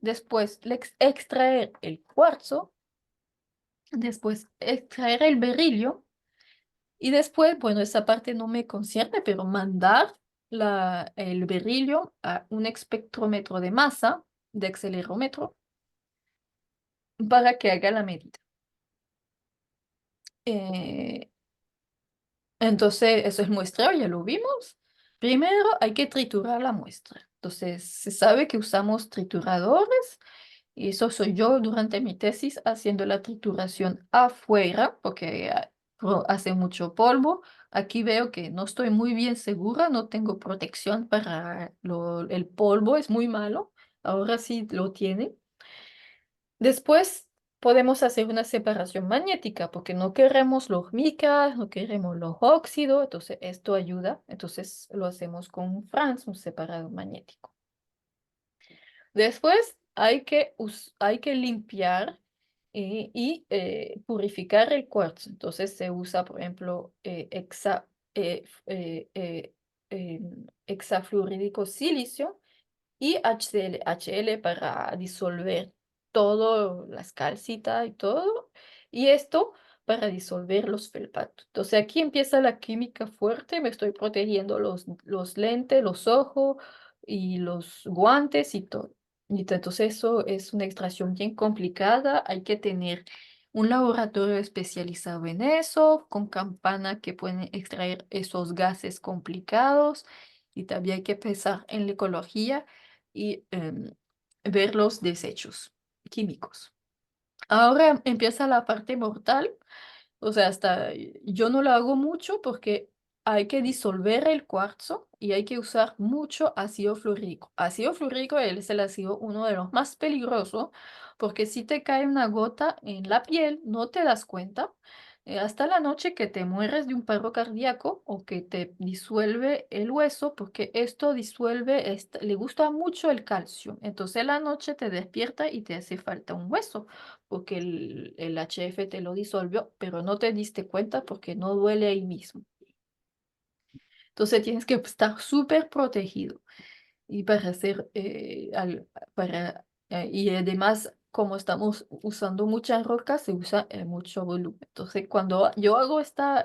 Después extraer el cuarzo, después extraer el berilio y después, bueno, esa parte no me concierne, pero mandar el berilio a un espectrómetro de masa, de acelerómetro, para que haga la medida. Eh, Entonces, eso es muestreo, ya lo vimos. Primero hay que triturar la muestra. Entonces, se sabe que usamos trituradores y eso soy yo durante mi tesis haciendo la trituración afuera porque hace mucho polvo. Aquí veo que no estoy muy bien segura, no tengo protección para el polvo, es muy malo. Ahora sí lo tiene. Después podemos hacer una separación magnética porque no queremos los micas, no queremos los óxidos, entonces esto ayuda. Entonces lo hacemos con un Franz, un separador magnético. Después hay que limpiar purificar el cuarzo. Entonces se usa, por ejemplo, hexafluorídico silicio y HCl para disolver todo, las calcitas y todo, y esto para disolver los felpatos. Entonces aquí empieza la química fuerte, me estoy protegiendo los lentes, los ojos y los guantes y todo. Entonces eso es una extracción bien complicada, hay que tener un laboratorio especializado en eso, con campana que pueden extraer esos gases complicados y también hay que pensar en la ecología y ver los desechos químicos. Ahora empieza la parte mortal, o sea, yo no lo hago mucho porque hay que disolver el cuarzo y hay que usar mucho ácido fluorhídrico. Ácido fluorhídrico es el ácido uno de los más peligrosos porque si te cae una gota en la piel, no te das cuenta. Hasta la noche que te mueres de un paro cardíaco o que te disuelve el hueso, porque esto disuelve, le gusta mucho el calcio. Entonces la noche te despierta y te hace falta un hueso porque el HF te lo disolvió, pero no te diste cuenta porque no duele ahí mismo. Entonces tienes que estar súper protegido y para hacer, y además, como estamos usando muchas rocas, se usa mucho volumen. Entonces, cuando yo hago esta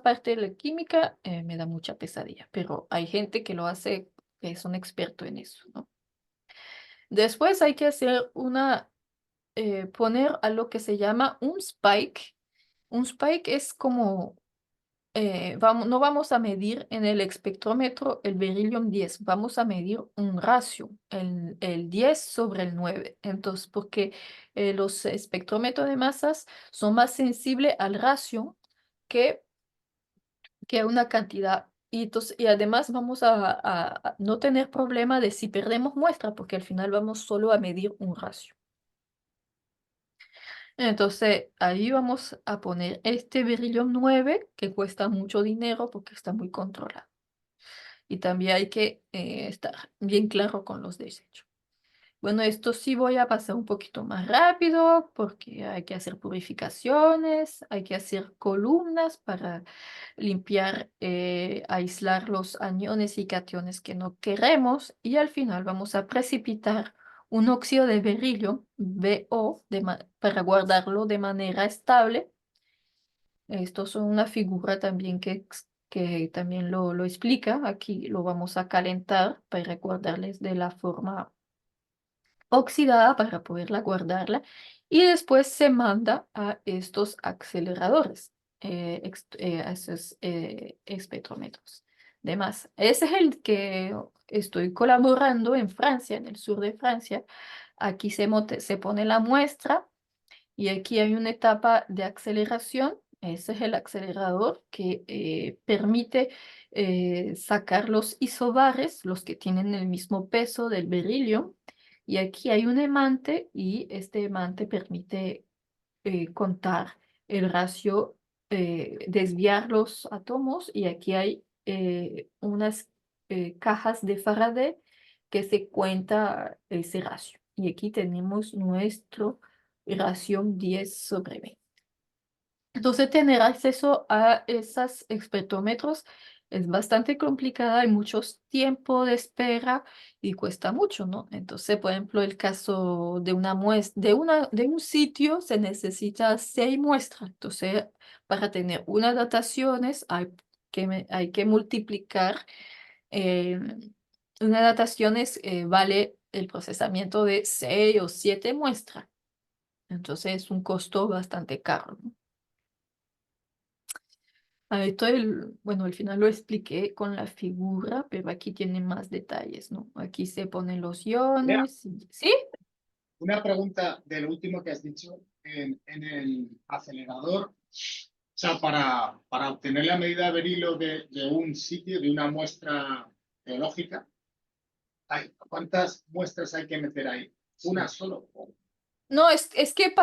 parte de la química, me da mucha pesadilla, pero hay gente que lo hace, que son expertos en eso, ¿no? Después hay que hacer poner a lo que se llama un spike. Un spike es como, no vamos a medir en el espectrómetro el berillum 10, vamos a medir un ratio, el 10 sobre el 9. Entonces, porque los espectrómetros de masas son más sensibles al ratio que, que a una cantidad. Y además vamos a no tener problema de si perdemos muestra, porque al final vamos solo a medir un ratio. Entonces, ahí vamos a poner este berillón 9 que cuesta mucho dinero porque está muy controlado. Y también hay que estar bien claro con los desechos. Bueno, esto sí voy a pasar un poquito más rápido porque hay que hacer purificaciones, hay que hacer columnas para limpiar, aislar los aniones y cationes que no queremos y al final vamos a precipitar un óxido de berilio, BO, para guardarlo de manera estable. Esto es una figura también que también lo explica. Aquí lo vamos a calentar para recordarles de la forma oxidada para poderla guardarla y después se manda a estos aceleradores, a esos espectrómetros. Demás, ese es el que estoy colaborando en Francia, en el sur de Francia. Aquí se pone la muestra y aquí hay una etapa de aceleración. Ese es el acelerador que permite sacar los isobares, los que tienen el mismo peso del berilio. Y aquí hay un imante y este imante permite contar el ratio, desviar los átomos. Y aquí hay unas cajas de Faraday que se cuenta ese ratio. Y aquí tenemos nuestro ración 10/20. Entonces, tener acceso a esos espectrómetros es bastante complicada, hay muchos tiempos de espera y cuesta mucho, ¿no? Entonces, por ejemplo, el caso de una muestra, de un sitio se necesita 6 muestras. Entonces, para tener unas dataciones hay que multiplicar. eh, una datación vale el procesamiento de 6 o 7 muestras. Entonces, es un costo bastante caro, ¿no? Esto bueno, al final lo expliqué con la figura, pero aquí tiene más detalles, ¿no? Aquí se ponen los Lea, iones. ¿Sí? una pregunta del último que has dicho en el acelerador. O sea, para obtener la medida de berilo de un sitio, de una muestra geológica, ¿cuántas muestras hay que meter ahí? ¿Una solo? No, es que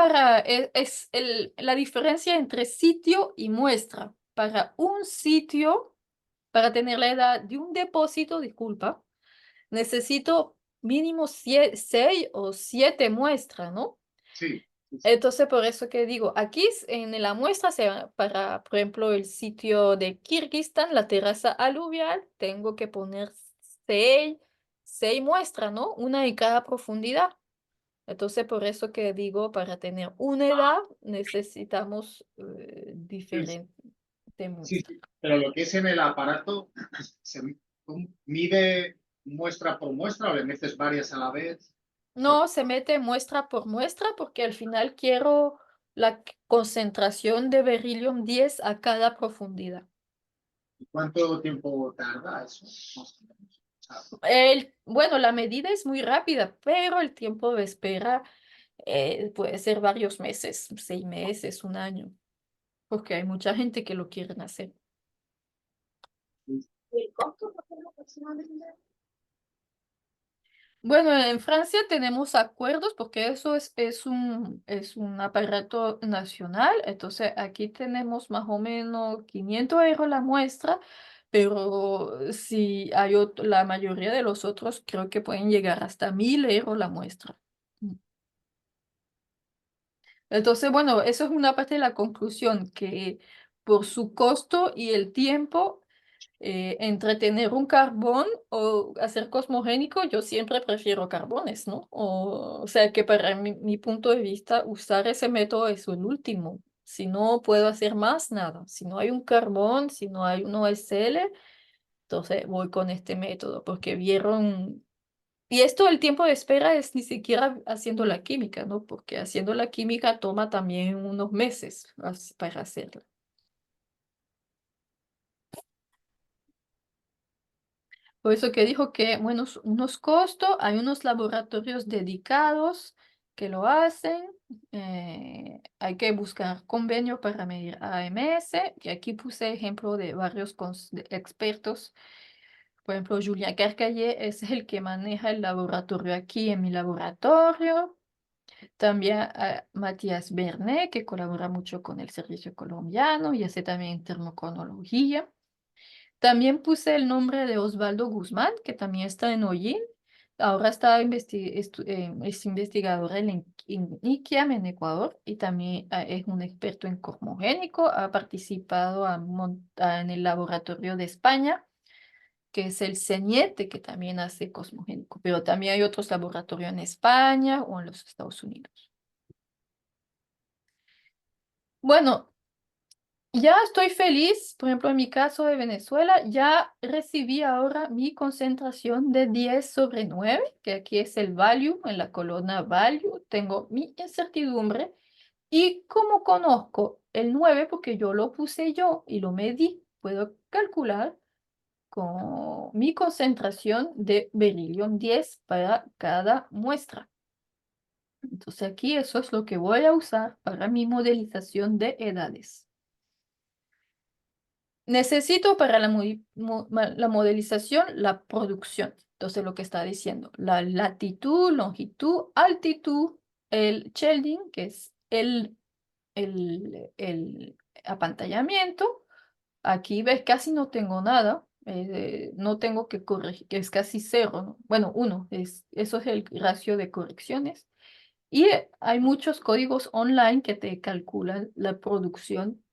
la diferencia entre sitio y muestra. Para un sitio, para tener la edad de un depósito, disculpa, necesito mínimo 6 o 7 muestras, ¿no? Sí, sí, sí. Entonces, por eso que digo, aquí en la muestra, para, por ejemplo, el sitio de Kirguistán, la terraza aluvial, tengo que poner seis, 6 muestras, ¿no? Una en cada profundidad. Entonces, por eso que digo, para tener una edad necesitamos Sí, sí, diferentes sí, muestras. sí. Pero lo que es en el aparato, ¿se mide muestra por muestra o le metes varias a la vez? No, se mete muestra por muestra porque al final quiero la concentración de beryllium 10 a cada profundidad. ¿Cuánto tiempo tarda eso? Más o menos. O sea, Bueno, la medida es muy rápida, pero el tiempo de espera puede ser varios meses, 6 meses, un año, porque hay mucha gente que lo quieren hacer. ¿El costo por ejemplo, aproximadamente? Bueno, en Francia tenemos acuerdos porque eso es un aparato nacional, entonces aquí tenemos más o menos 500 euros la muestra, pero si hay la mayoría de los otros creo que pueden llegar hasta 1.000 euros la muestra. Entonces, bueno, eso es una parte de la conclusión, que por su costo y el tiempo, entretener un carbón o hacer cosmogénico, yo siempre prefiero carbones, ¿no? O sea que para mi punto de vista, usar ese método es el último. Si no puedo hacer más, nada. Si no hay un carbón, si no hay un OSL, entonces voy con este método, porque vieron. Y esto, el tiempo de espera es ni siquiera haciendo la química, ¿no? Porque haciendo la química toma también unos meses para hacerla. Por eso que dijo que, bueno, unos costos, hay unos laboratorios dedicados que lo hacen. Hay que buscar convenio para medir AMS. Y aquí puse ejemplo de varios de expertos. Por ejemplo, Julien Carcalle es el que maneja el laboratorio aquí en mi laboratorio. También a Matías Bernet, que colabora mucho con el Servicio Colombiano y hace también termoconología. También puse el nombre de Osvaldo Guzmán, que también está en Hollín. ahora está es investigadora en IQIAM en Ecuador y también es un experto en cosmogénico. Ha participado en el laboratorio de España, que es el CENIET, que también hace cosmogénico, pero también hay otros laboratorios en España o en los Estados Unidos. Bueno, ya estoy feliz, por ejemplo, en mi caso de Venezuela, ya recibí ahora mi concentración de 10/9, que aquí es el value, en la columna value, tengo mi incertidumbre, y como conozco el 9, porque yo lo puse yo y lo medí, puedo calcular con mi concentración de beryllium 10 para cada muestra. Entonces aquí eso es lo que voy a usar para mi modelización de edades. Necesito para la modelización la producción. Entonces lo que está diciendo, la latitud, longitud, altitud, el shading, que es el apantallamiento. Aquí ves, casi no tengo nada. No tengo que corregir, que es casi cero, ¿no? Bueno, uno, eso es el ratio de correcciones. Y hay muchos códigos online que te calculan la producción,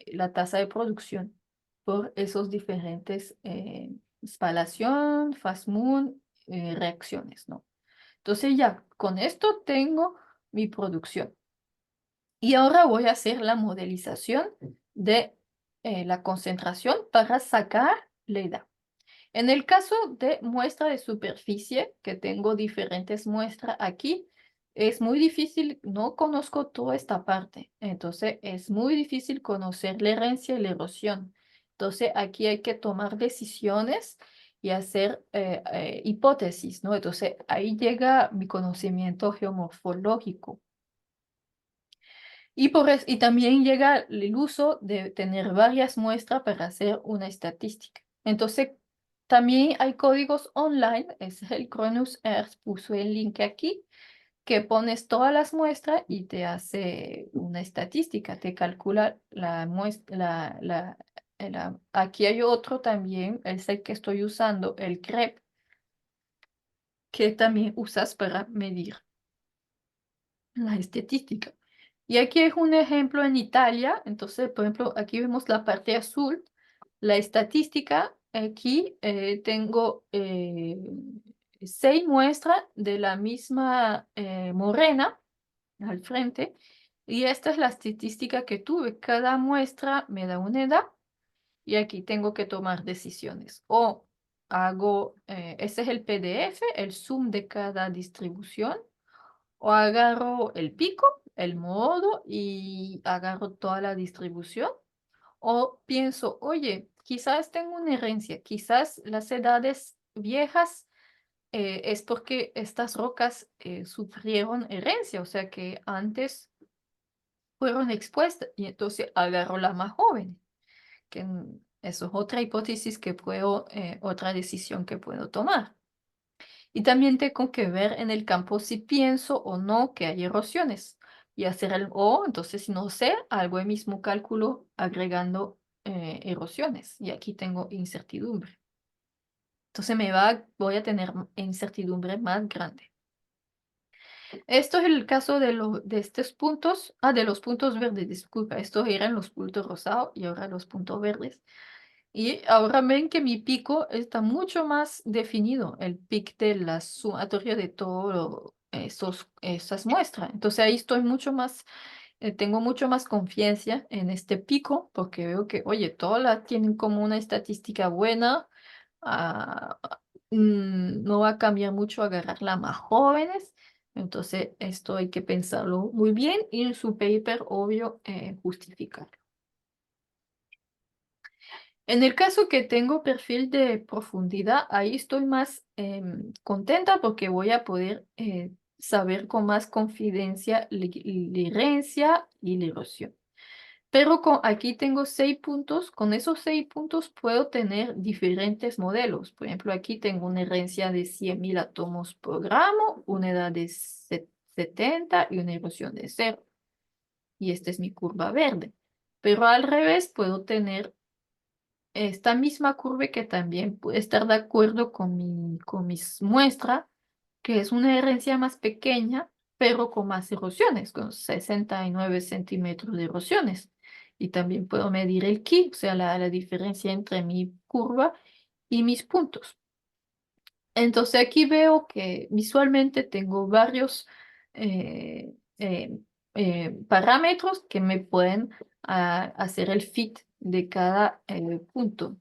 la tasa de producción por esos diferentes espalación, fast moon, reacciones, ¿no? Entonces ya, con esto tengo mi producción. Y ahora voy a hacer la modelización de la concentración para sacar la edad. En el caso de muestra de superficie, que tengo diferentes muestras aquí, es muy difícil, no conozco toda esta parte, entonces es muy difícil conocer la herencia y la erosión. Entonces aquí hay que tomar decisiones y hacer hipótesis, ¿no? Entonces ahí llega mi conocimiento geomorfológico. Y también llega el uso de tener varias muestras para hacer una estadística. Entonces, también hay códigos online, es el Cronus Earth, puso el link aquí, que pones todas las muestras y te hace una estadística, te calcula la muestra, aquí hay otro también, es el que estoy usando, el CREP, que también usas para medir la estadística. Y aquí es un ejemplo en Italia. Entonces, por ejemplo, aquí vemos la parte azul, la estadística. Aquí tengo 6 muestras de la misma morena al frente. Y esta es la estadística que tuve. Cada muestra me da una edad y aquí tengo que tomar decisiones. O hago, ese es el PDF, el zoom de cada distribución. O agarro el pico, el modo y agarro toda la distribución. O pienso, oye, quizás tengo una herencia, quizás las edades viejas es porque estas rocas sufrieron herencia, o sea que antes fueron expuestas y entonces agarro la más joven, que eso es otra hipótesis que puedo, otra decisión que puedo tomar. Y también tengo que ver en el campo si pienso o no que hay erosiones y hacer o entonces si no sé, hago el mismo cálculo agregando erosiones y aquí tengo incertidumbre. Entonces voy a tener incertidumbre más grande. Esto es el caso de estos puntos, de los puntos verdes, disculpa, estos eran los puntos rosados y ahora los puntos verdes. Y ahora ven que mi pico está mucho más definido, el pic de la sumatoria de todas esas muestras. Entonces ahí estoy mucho más, tengo mucho más confianza en este pico porque veo que, oye, todas las tienen como una estadística buena. ah, no va a cambiar mucho agarrar las más jóvenes. Entonces esto hay que pensarlo muy bien y en su paper, obvio, justificar. En el caso que tengo perfil de profundidad, ahí estoy más contenta porque voy a poder saber con más confidencia la herencia y la erosión. Pero aquí tengo 6 puntos. Con esos 6 puntos puedo tener diferentes modelos. Por ejemplo, aquí tengo una herencia de 100.000 átomos por gramo, una edad de 70 y una erosión de 0. Y esta es mi curva verde. Pero al revés puedo tener esta misma curva que también puede estar de acuerdo con mis muestras, que es una herencia más pequeña, pero con más erosiones, con 69 centímetros de erosiones. Y también puedo medir el ki, o sea, la diferencia entre mi curva y mis puntos. Entonces aquí veo que visualmente tengo varios eh, eh, parámetros que me pueden hacer el fit de cada punto.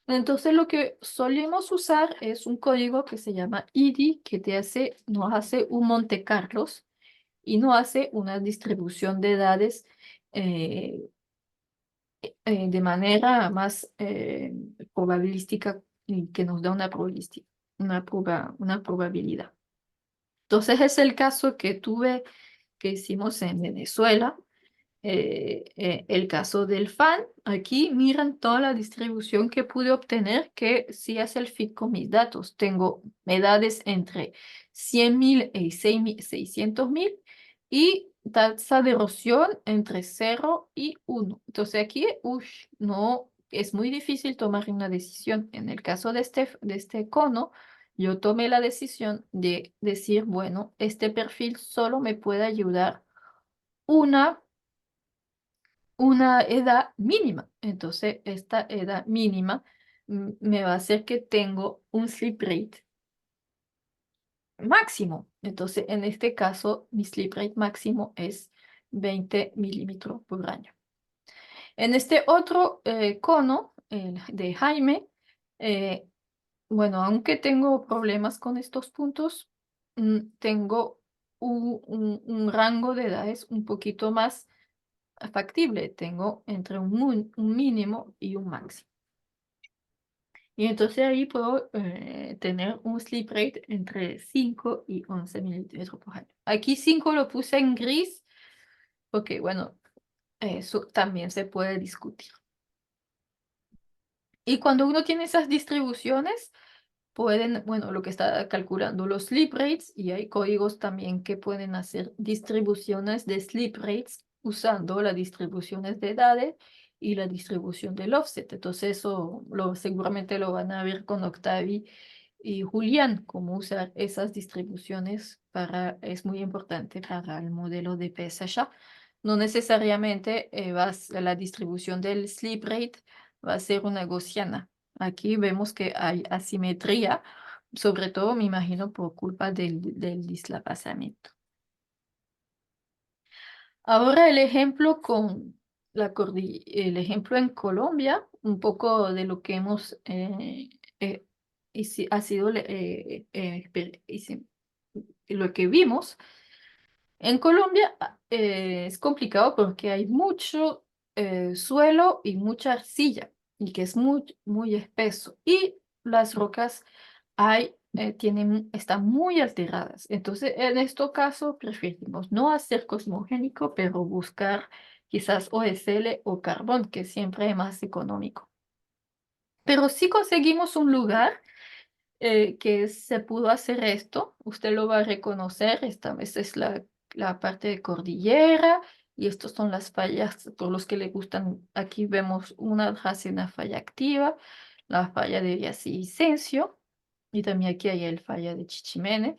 Entonces lo que solemos usar es un código que se llama IDI, que nos hace un Monte Carlos y nos hace una distribución de edades eh, de manera más probabilística y que nos da una una probabilidad. Entonces es el caso que hicimos en Venezuela, el caso del FAN. Aquí miran toda la distribución que pude obtener, que sí hace el fit con mis datos. Tengo edades entre 100.000 y 600.000 y tasa de erosión entre 0 y 1. Entonces aquí, no, es muy difícil tomar una decisión. En el caso de este cono, yo tomé la decisión de decir, bueno, este perfil solo me puede ayudar una una edad mínima. Entonces, esta edad mínima me va a hacer que tengo un sleep rate máximo. Entonces, en este caso, mi sleep rate máximo es 20 milímetros por año. En este otro cono, el de Jaime, eh, bueno, aunque tengo problemas con estos puntos, tengo un rango de edades un poquito más factible. Tengo entre un mínimo y un máximo. Y entonces ahí puedo tener un sleep rate entre 5 y 11 milímetros por año. Aquí 5 lo puse en gris porque, bueno, eso también se puede discutir. Y cuando uno tiene esas distribuciones, bueno, lo que está calculando los sleep rates, y hay códigos también que pueden hacer distribuciones de sleep rates usando las distribuciones de edades y la distribución del offset. Entonces eso seguramente lo van a ver con Octavi y Julián, cómo usar esas distribuciones es muy importante para el modelo de PSHA. No necesariamente la distribución del sleep rate va a ser una gaussiana. Aquí vemos que hay asimetría, sobre todo me imagino por culpa del desplazamiento. Ahora el ejemplo el ejemplo en Colombia, un poco de lo que hemos ha sido lo que vimos. En Colombia es complicado porque hay mucho suelo y mucha arcilla y que es muy espeso y las rocas están muy alteradas. Entonces, en este caso preferimos no hacer cosmogénico, pero buscar quizás OSL o carbón, que siempre es más económico. Pero si conseguimos un lugar que se pudo hacer esto, usted lo va a reconocer. Esta vez es la parte de cordillera y estas son las fallas por los que le gustan. Aquí vemos hace una falla activa, la falla de Villavicencio y también aquí hay el falla de Chichimene.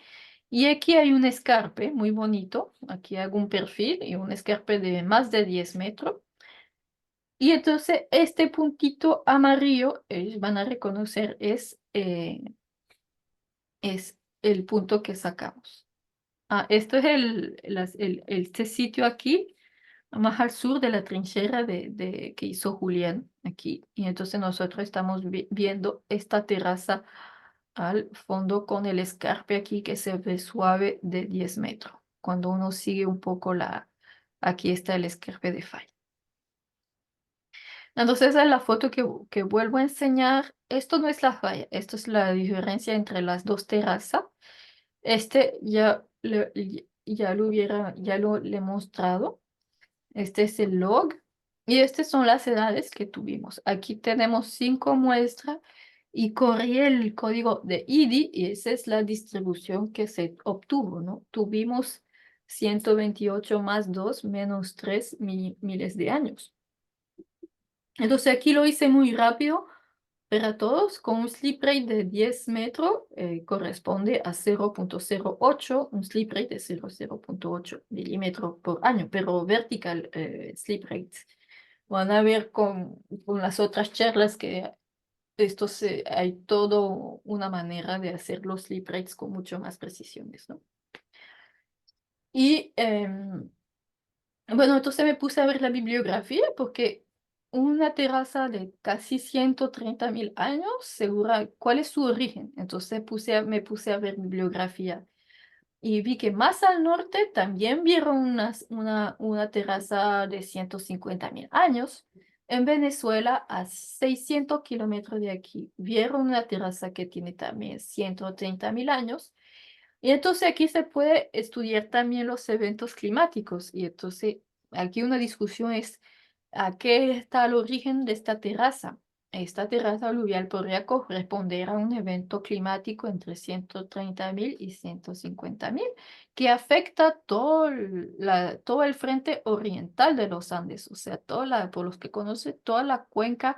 Y aquí hay un escarpe muy bonito. Aquí hago un perfil y un escarpe de más de 10 metros. Y entonces este puntito amarillo, ellos van a reconocer, es el punto que sacamos. Esto es este sitio aquí, más al sur de la trinchera que hizo Julián aquí. Y entonces nosotros estamos viendo esta terraza al fondo con el escarpe aquí que se ve suave de 10 metros. Cuando uno sigue un poco aquí está el escarpe de falla. Entonces esa es la foto que vuelvo a enseñar. Esto no es la falla, esto es la diferencia entre las dos terrazas. Este ya lo le he mostrado. Este es el log y estas son las edades que tuvimos. Aquí tenemos 5 muestras y corrí el código de IDI y esa es la distribución que se obtuvo, ¿no? Tuvimos 128 más 2 menos 3 miles de años. Entonces aquí lo hice muy rápido para todos, con un slip rate de 10 metros corresponde a 0,08, un slip rate de 0,8 milímetros por año, pero vertical slip rate. Van a ver con las otras charlas que hay todo una manera de hacer los slip rates con mucho más precisiones, ¿no? Y bueno, entonces me puse a ver la bibliografía porque una terraza de casi 130.000 años, segura, ¿cuál es su origen? Entonces me puse a ver bibliografía y vi que más al norte también vieron una terraza de 150.000 años. En Venezuela, a 600 kilómetros de aquí, vieron una terraza que tiene también 130.000 años. Y entonces aquí se puede estudiar también los eventos climáticos. Y entonces aquí una discusión es a qué está el origen de esta terraza. Esta terraza aluvial podría corresponder a un evento climático entre 130.000 y 150.000 que afecta todo el frente oriental de los Andes, o sea, por los que conoce toda la cuenca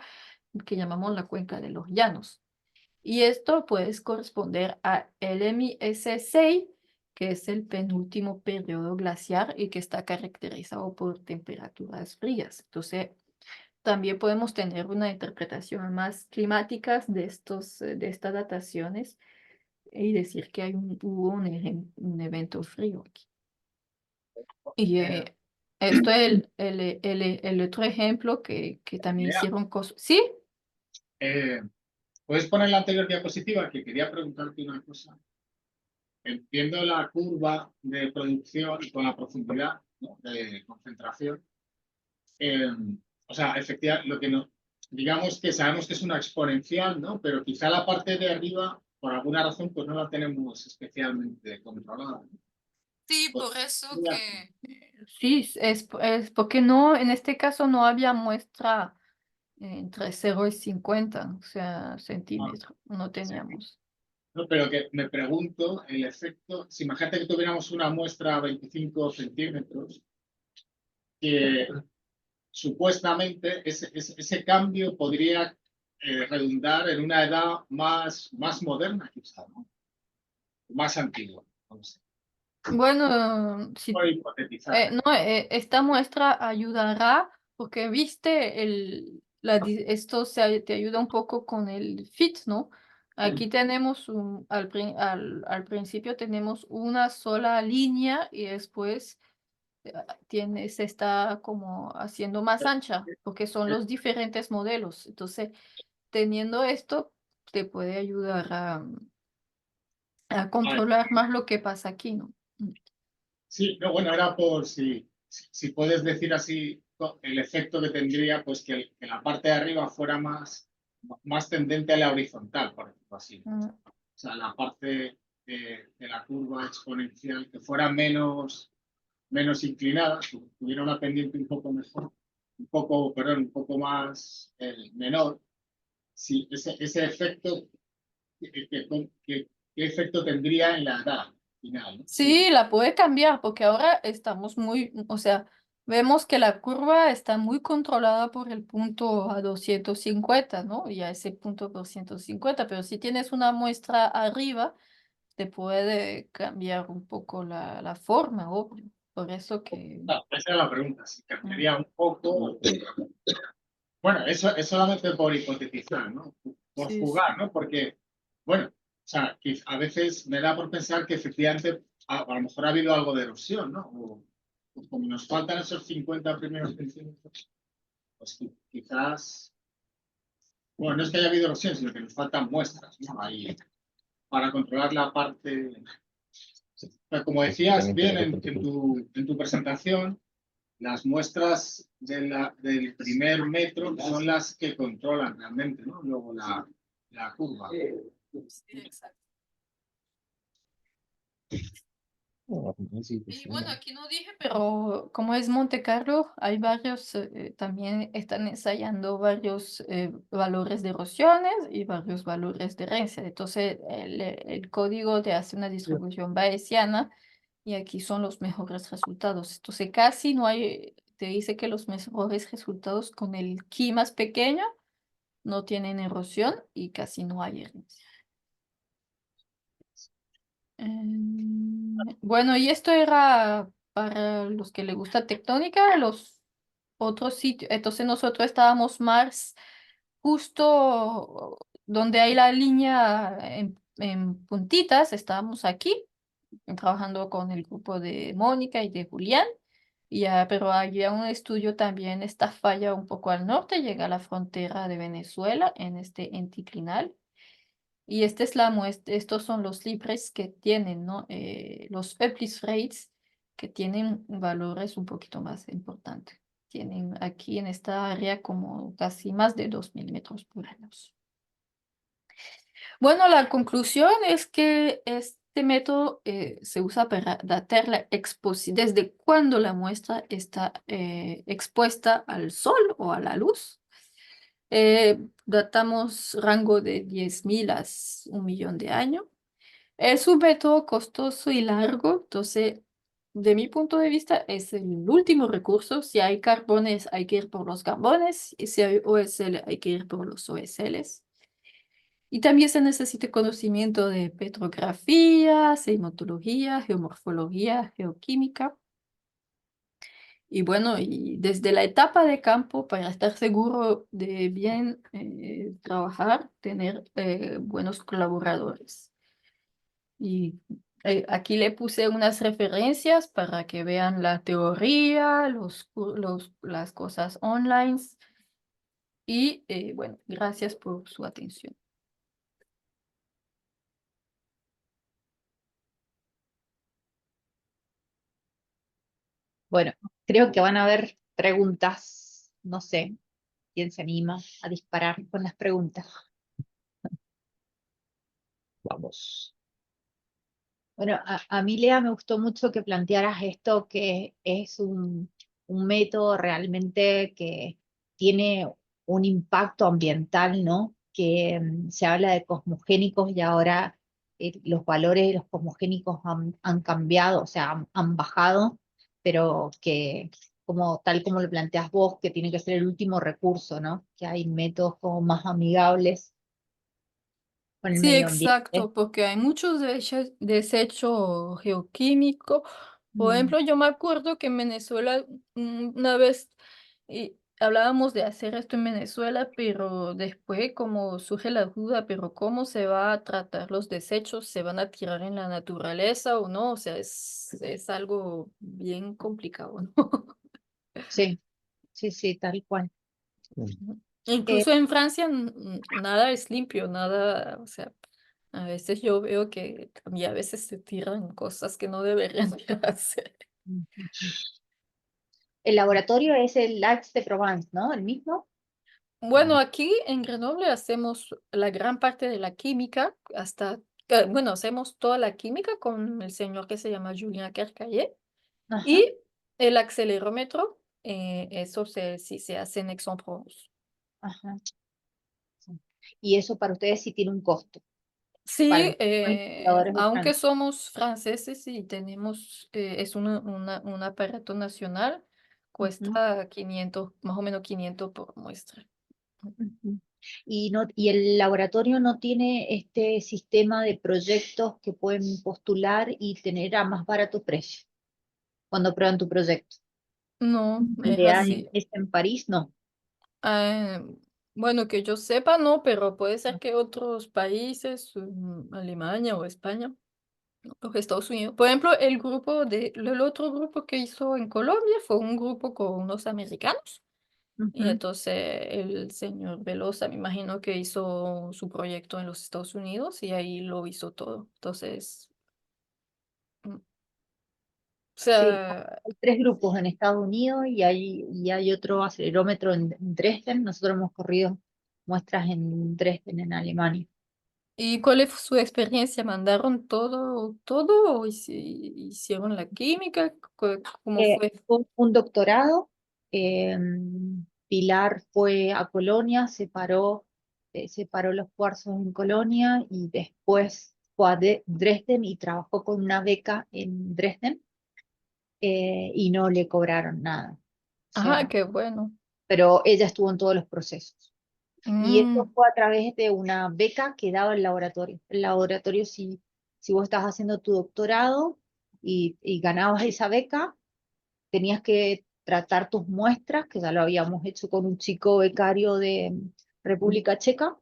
que llamamos la cuenca de los llanos. Y esto puede corresponder a LMS6, que es el penúltimo periodo glaciar y que está caracterizado por temperaturas frías. Entonces, también podemos tener una interpretación más climática de estas dataciones y decir que hubo un evento frío aquí. Y esto es el otro ejemplo que también Lea, hicieron cosas. ¿Sí? ¿puedes poner la anterior diapositiva? Que quería preguntarte una cosa. Entiendo la curva de producción y con la profundidad, ¿no?, de concentración. O sea, efectivamente, lo que no, digamos que sabemos que es una exponencial, ¿no? Pero quizá la parte de arriba, por alguna razón, pues no la tenemos especialmente controlada, ¿no? Sí, Pues, por eso ya. que sí, es porque no, en este caso no había muestra entre 0 y 50, o sea, Ah, centímetros, no sí. teníamos. No, pero que me pregunto el efecto, si imagínate que tuviéramos una muestra a 25 centímetros, que supuestamente ese cambio podría redundar en una edad más moderna, quizá, ¿no? Más antigua. No sé. Bueno, Por hipotetizar, ¿eh? no, esta muestra ayudará porque viste, esto te ayuda un poco con el fit, ¿no? Aquí tenemos al principio tenemos una sola línea y después se está como haciendo más ancha porque son los diferentes modelos. Entonces, teniendo esto, te puede ayudar a Vale. controlar más lo que pasa aquí, ¿no? Sí, no, bueno, era por si puedes decir así el efecto que tendría, pues que la parte de arriba fuera más tendente a la horizontal, por decirlo así. Mm. O sea, la parte de la curva exponencial que fuera menos inclinada, que tuviera una pendiente un poco mejor, un poco más menor. Sí, ese efecto, ¿qué efecto tendría en la edad final, ¿no? Sí. Sí, la puede cambiar porque ahora estamos o sea, vemos que la curva está muy controlada por el punto a 250, ¿no? Y a ese punto 250, pero si tienes una muestra arriba, te puede cambiar un poco la forma, obvio. Por eso que... Claro, esa es la pregunta, si mm, cambiaría un poco. Bueno, eso es solamente por hipotetizar, ¿no? Por sí, jugar, sí. ¿no? Porque, bueno, o sea, que a veces me da por pensar que efectivamente a lo mejor ha habido algo de erosión, ¿no? O como nos faltan esos 50 primeros centímetros, pues quizás, bueno, no es que haya habido erosión, sino que nos faltan muestras, ¿no? Ahí, para controlar la parte. Pero como decías bien en tu presentación, las muestras del primer metro son las que controlan realmente, ¿no? Luego la curva. Sí, exacto. Y bueno, aquí no dije, pero como es Monte Carlo, hay varios, también están ensayando varios valores de erosiones y varios valores de herencia. Entonces, el código te hace una distribución bayesiana y aquí son los mejores resultados. Entonces, casi no hay, te dice que los mejores resultados con el ki más pequeño no tienen erosión y casi no hay herencia. Bueno, y esto era para los que les gusta tectónica, los otros sitios. Entonces nosotros estábamos más justo donde hay la línea en puntitas, estábamos aquí trabajando con el grupo de Mónica y de Julián. Pero había un estudio también, esta falla un poco al norte, llega a la frontera de Venezuela en este anticlinal. Y esta es la muestra, estos son los libres que tienen, ¿no? Los uplift rates que tienen valores un poquito más importantes. Tienen aquí en esta área como casi más de 2 mm por año. Bueno, la conclusión es que este método se usa para datar la exposición, desde cuando la muestra está expuesta al sol o a la luz. Datamos rango de 10.000 a 1 millón de años. Es un método costoso y largo, entonces, de mi punto de vista, es el último recurso. Si hay carbones, hay que ir por los carbones, y si hay OSL, hay que ir por los OSLs. Y también se necesita conocimiento de petrografía, sismología, geomorfología, geoquímica. Y bueno, y desde la etapa de campo, para estar seguro de bien trabajar, tener buenos colaboradores. Y aquí le puse unas referencias para que vean la teoría, las cosas online. Y bueno, gracias por su atención. Bueno, creo que van a haber preguntas. No sé quién se anima a disparar con las preguntas. Vamos. Bueno, a mí, Lea, me gustó mucho que plantearas esto, que es un método realmente que tiene un impacto ambiental, ¿no? Que se habla de cosmogénicos y ahora los valores de los cosmogénicos han cambiado, o sea, han bajado, pero que como tal como lo planteas vos, que tiene que ser el último recurso, ¿no? Que hay métodos como más amigables con el Sí, medio ambiente. exacto, porque hay muchos desechos geoquímicos. Por Mm, ejemplo, yo me acuerdo que en Venezuela una vez hablábamos de hacer esto en Venezuela, pero después como surge la duda, pero ¿cómo se va a tratar los desechos? ¿Se van a tirar en la naturaleza o no? O sea, es algo bien complicado, ¿no? sí, sí, sí, tal cual. Mm. Eh, Incluso en Francia nada es limpio, nada, o sea, a veces yo veo que también a veces se tiran cosas que no deberían tirarse. El laboratorio es el Aix de Provence, ¿no? ¿El mismo? Bueno, aquí en Grenoble hacemos la gran parte de la química, bueno, hacemos toda la química con el señor que se llama Julien Kercaillé Ajá, y el acelerómetro, eso sí se hace en Aix-en-Provence. ajá. Sí. Y eso para ustedes sí tiene un costo, para Sí, los investigadores de aunque Francia. somos franceses y tenemos, es un aparato nacional, Ujú, cuesta 500, más o menos 500 por muestra. ujú. Y el laboratorio no tiene este sistema de proyectos que pueden postular y tener a más barato precio cuando prueban tu proyecto. No, ¿El es de así. es en París? No. Ah, bueno, que yo sepa, no, pero puede ser que otros países, Alemania o España, o Estados Unidos. Por ejemplo, el otro grupo que hizo en Colombia fue un grupo con unos americanos. Y Ujú. entonces el señor Velosa, me imagino que hizo su proyecto en los Estados Unidos y ahí lo hizo todo. Entonces, o Sí, sea, hay tres grupos en Estados Unidos y hay otro acelerómetro en Dresden. Nosotros hemos corrido muestras en Dresden, en Alemania. ¿y cuál fue su experiencia? ¿Mandaron todo o hicieron la química? ¿Cómo fue? Un doctorado. Pilar fue a Colonia, separó los cuarzos en Colonia y después fue a Dresden y trabajó con una beca en Dresden y no le cobraron nada. O Ah, sea, qué bueno. pero ella estuvo en todos los procesos. Y esto Mm, fue a través de una beca que daba el laboratorio. El laboratorio, si vos estás haciendo tu doctorado y ganabas esa beca, tenías que tratar tus muestras, que ya lo habíamos hecho con un chico becario de República Checa,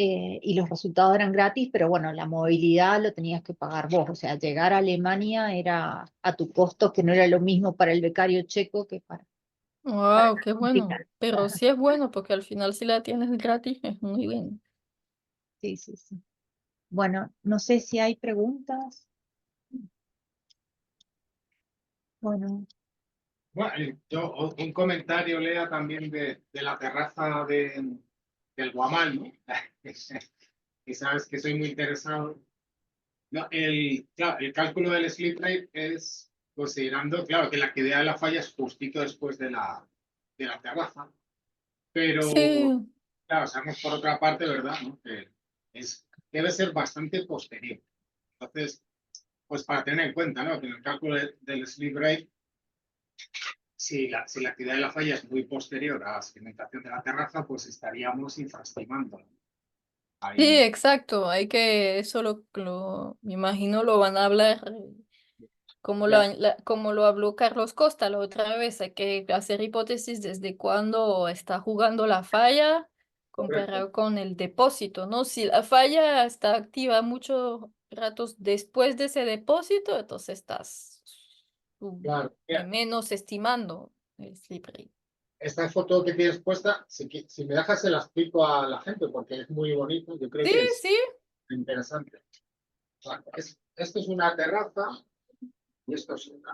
y los resultados eran gratis, pero bueno, la movilidad lo tenías que pagar vos, o sea, llegar a Alemania era a tu costo, que no era lo mismo para el becario checo que para wow, la qué bueno. Argentina. Pero sí es bueno porque al final si la tienes gratis es muy bien. Sí, sí, sí. Bueno, no sé si hay preguntas. Bueno, Bueno, un comentario, Lea, también de la terraza del Guamal, ¿no? Que sabes que soy muy interesado. No, claro, el cálculo del slip rate es considerando, claro, que la actividad de la falla es justito después de la terraza, pero, Sí, claro, sabemos por otra parte, ¿verdad? ¿No? Que debe ser bastante posterior. Entonces, pues para tener en cuenta, ¿no? Que en el cálculo del slip rate, si la actividad de la falla es muy posterior a la sedimentación de la terraza, pues estaríamos infraestimando. sí, Ahí, exacto. Hay que, eso me imagino lo van a hablar. Como ya, como lo habló Carlos Costa la otra vez, hay que hacer hipótesis desde cuándo está jugando la falla correcto. comparado con el depósito, ¿no? Si la falla está activa muchos ratos después de ese depósito, entonces estás Claro. Mira, menos estimando el slip rate. esta foto que tienes puesta, si me dejas se la explico a la gente porque es muy bonito, yo creo Sí, que es sí. interesante. O sea, esto es una terraza y esto es una.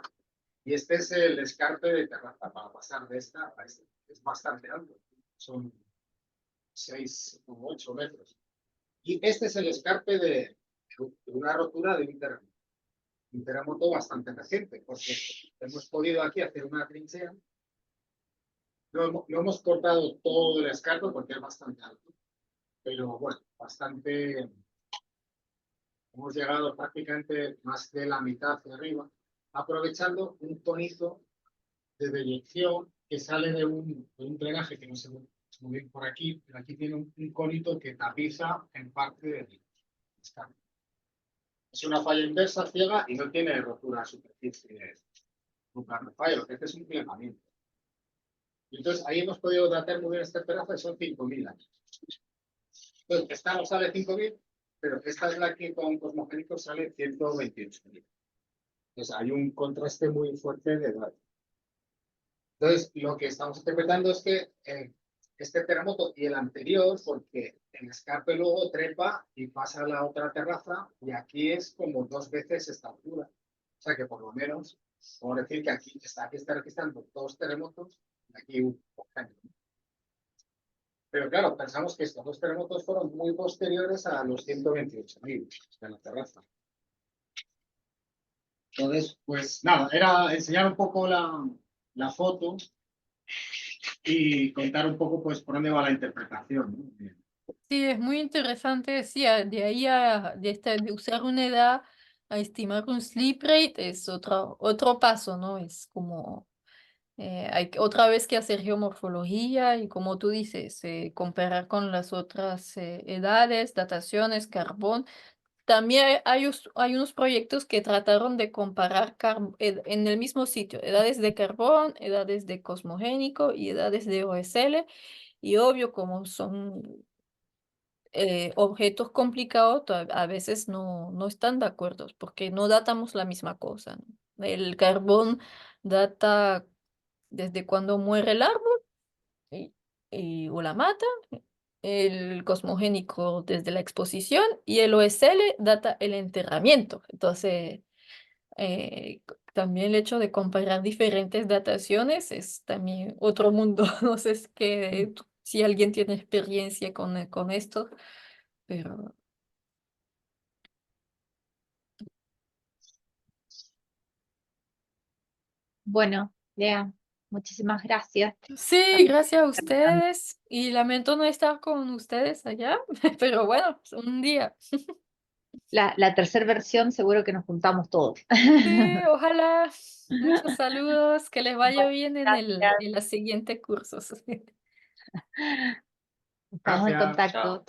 Y este es el escarpe de terraza para pasar de esta a esta. Es bastante alto, son 6 o 8 metros. Y este es el escarpe de una rotura de un terremoto bastante reciente, porque hemos podido aquí hacer una trinchera. No hemos cortado todo el escarpe porque es bastante alto, pero bueno, bastante. Hemos llegado prácticamente más de la mitad hacia arriba, aprovechando un conizo de deyección que sale de un drenaje que no se ve muy bien por aquí, pero aquí tiene un conito que tapiza en parte del escarpe. Es una falla inversa ciega y no tiene rotura de superficie nunca de falla, lo que hace es un plegamiento. Y entonces ahí hemos podido datar muy bien este pedazo y son 5.000 años. Entonces, esta no sale 5.000, pero esta es la que con cosmogénicos sale 128.000. Entonces hay un contraste muy fuerte de edad. Entonces, lo que estamos interpretando es que este terremoto y el anterior, porque el escarpe luego trepa y pasa a la otra terraza, y aquí es como 2 veces esta altura. O sea que por lo menos, podemos decir que aquí está registrando 2 terremotos, y aquí un volcán. Pero claro, pensamos que estos 2 terremotos fueron muy posteriores a los 128.000 de la terraza. Entonces, pues nada, era enseñar un poco la foto y contar un poco pues por dónde va la interpretación, ¿no? Sí, es muy interesante, sí, de ahí de usar una edad a estimar un sleep rate es otro paso, ¿no? Es como hay otra vez que hacer geomorfología y como tú dices, comparar con las otras edades, dataciones, carbón. También hay unos proyectos que trataron de comparar en el mismo sitio, edades de carbón, edades de cosmogénico y edades de OSL. Y obvio, como son objetos complicados, a veces no están de acuerdo porque no datamos la misma cosa, ¿no? El carbón data desde cuando muere el árbol y, o la mata, el cosmogénico desde la exposición y el OSL data el enterramiento. Entonces, también el hecho de comparar diferentes dataciones es también otro mundo. No sé si alguien tiene experiencia con esto, pero bueno, Lea, muchísimas gracias. sí, gracias a ustedes y lamento no estar con ustedes allá, pero bueno, un día. La tercera versión seguro que nos juntamos todos. Sí, ojalá. Muchos saludos, que les vaya Bueno, bien gracias. en los siguientes cursos. Estamos en Gracias. contacto.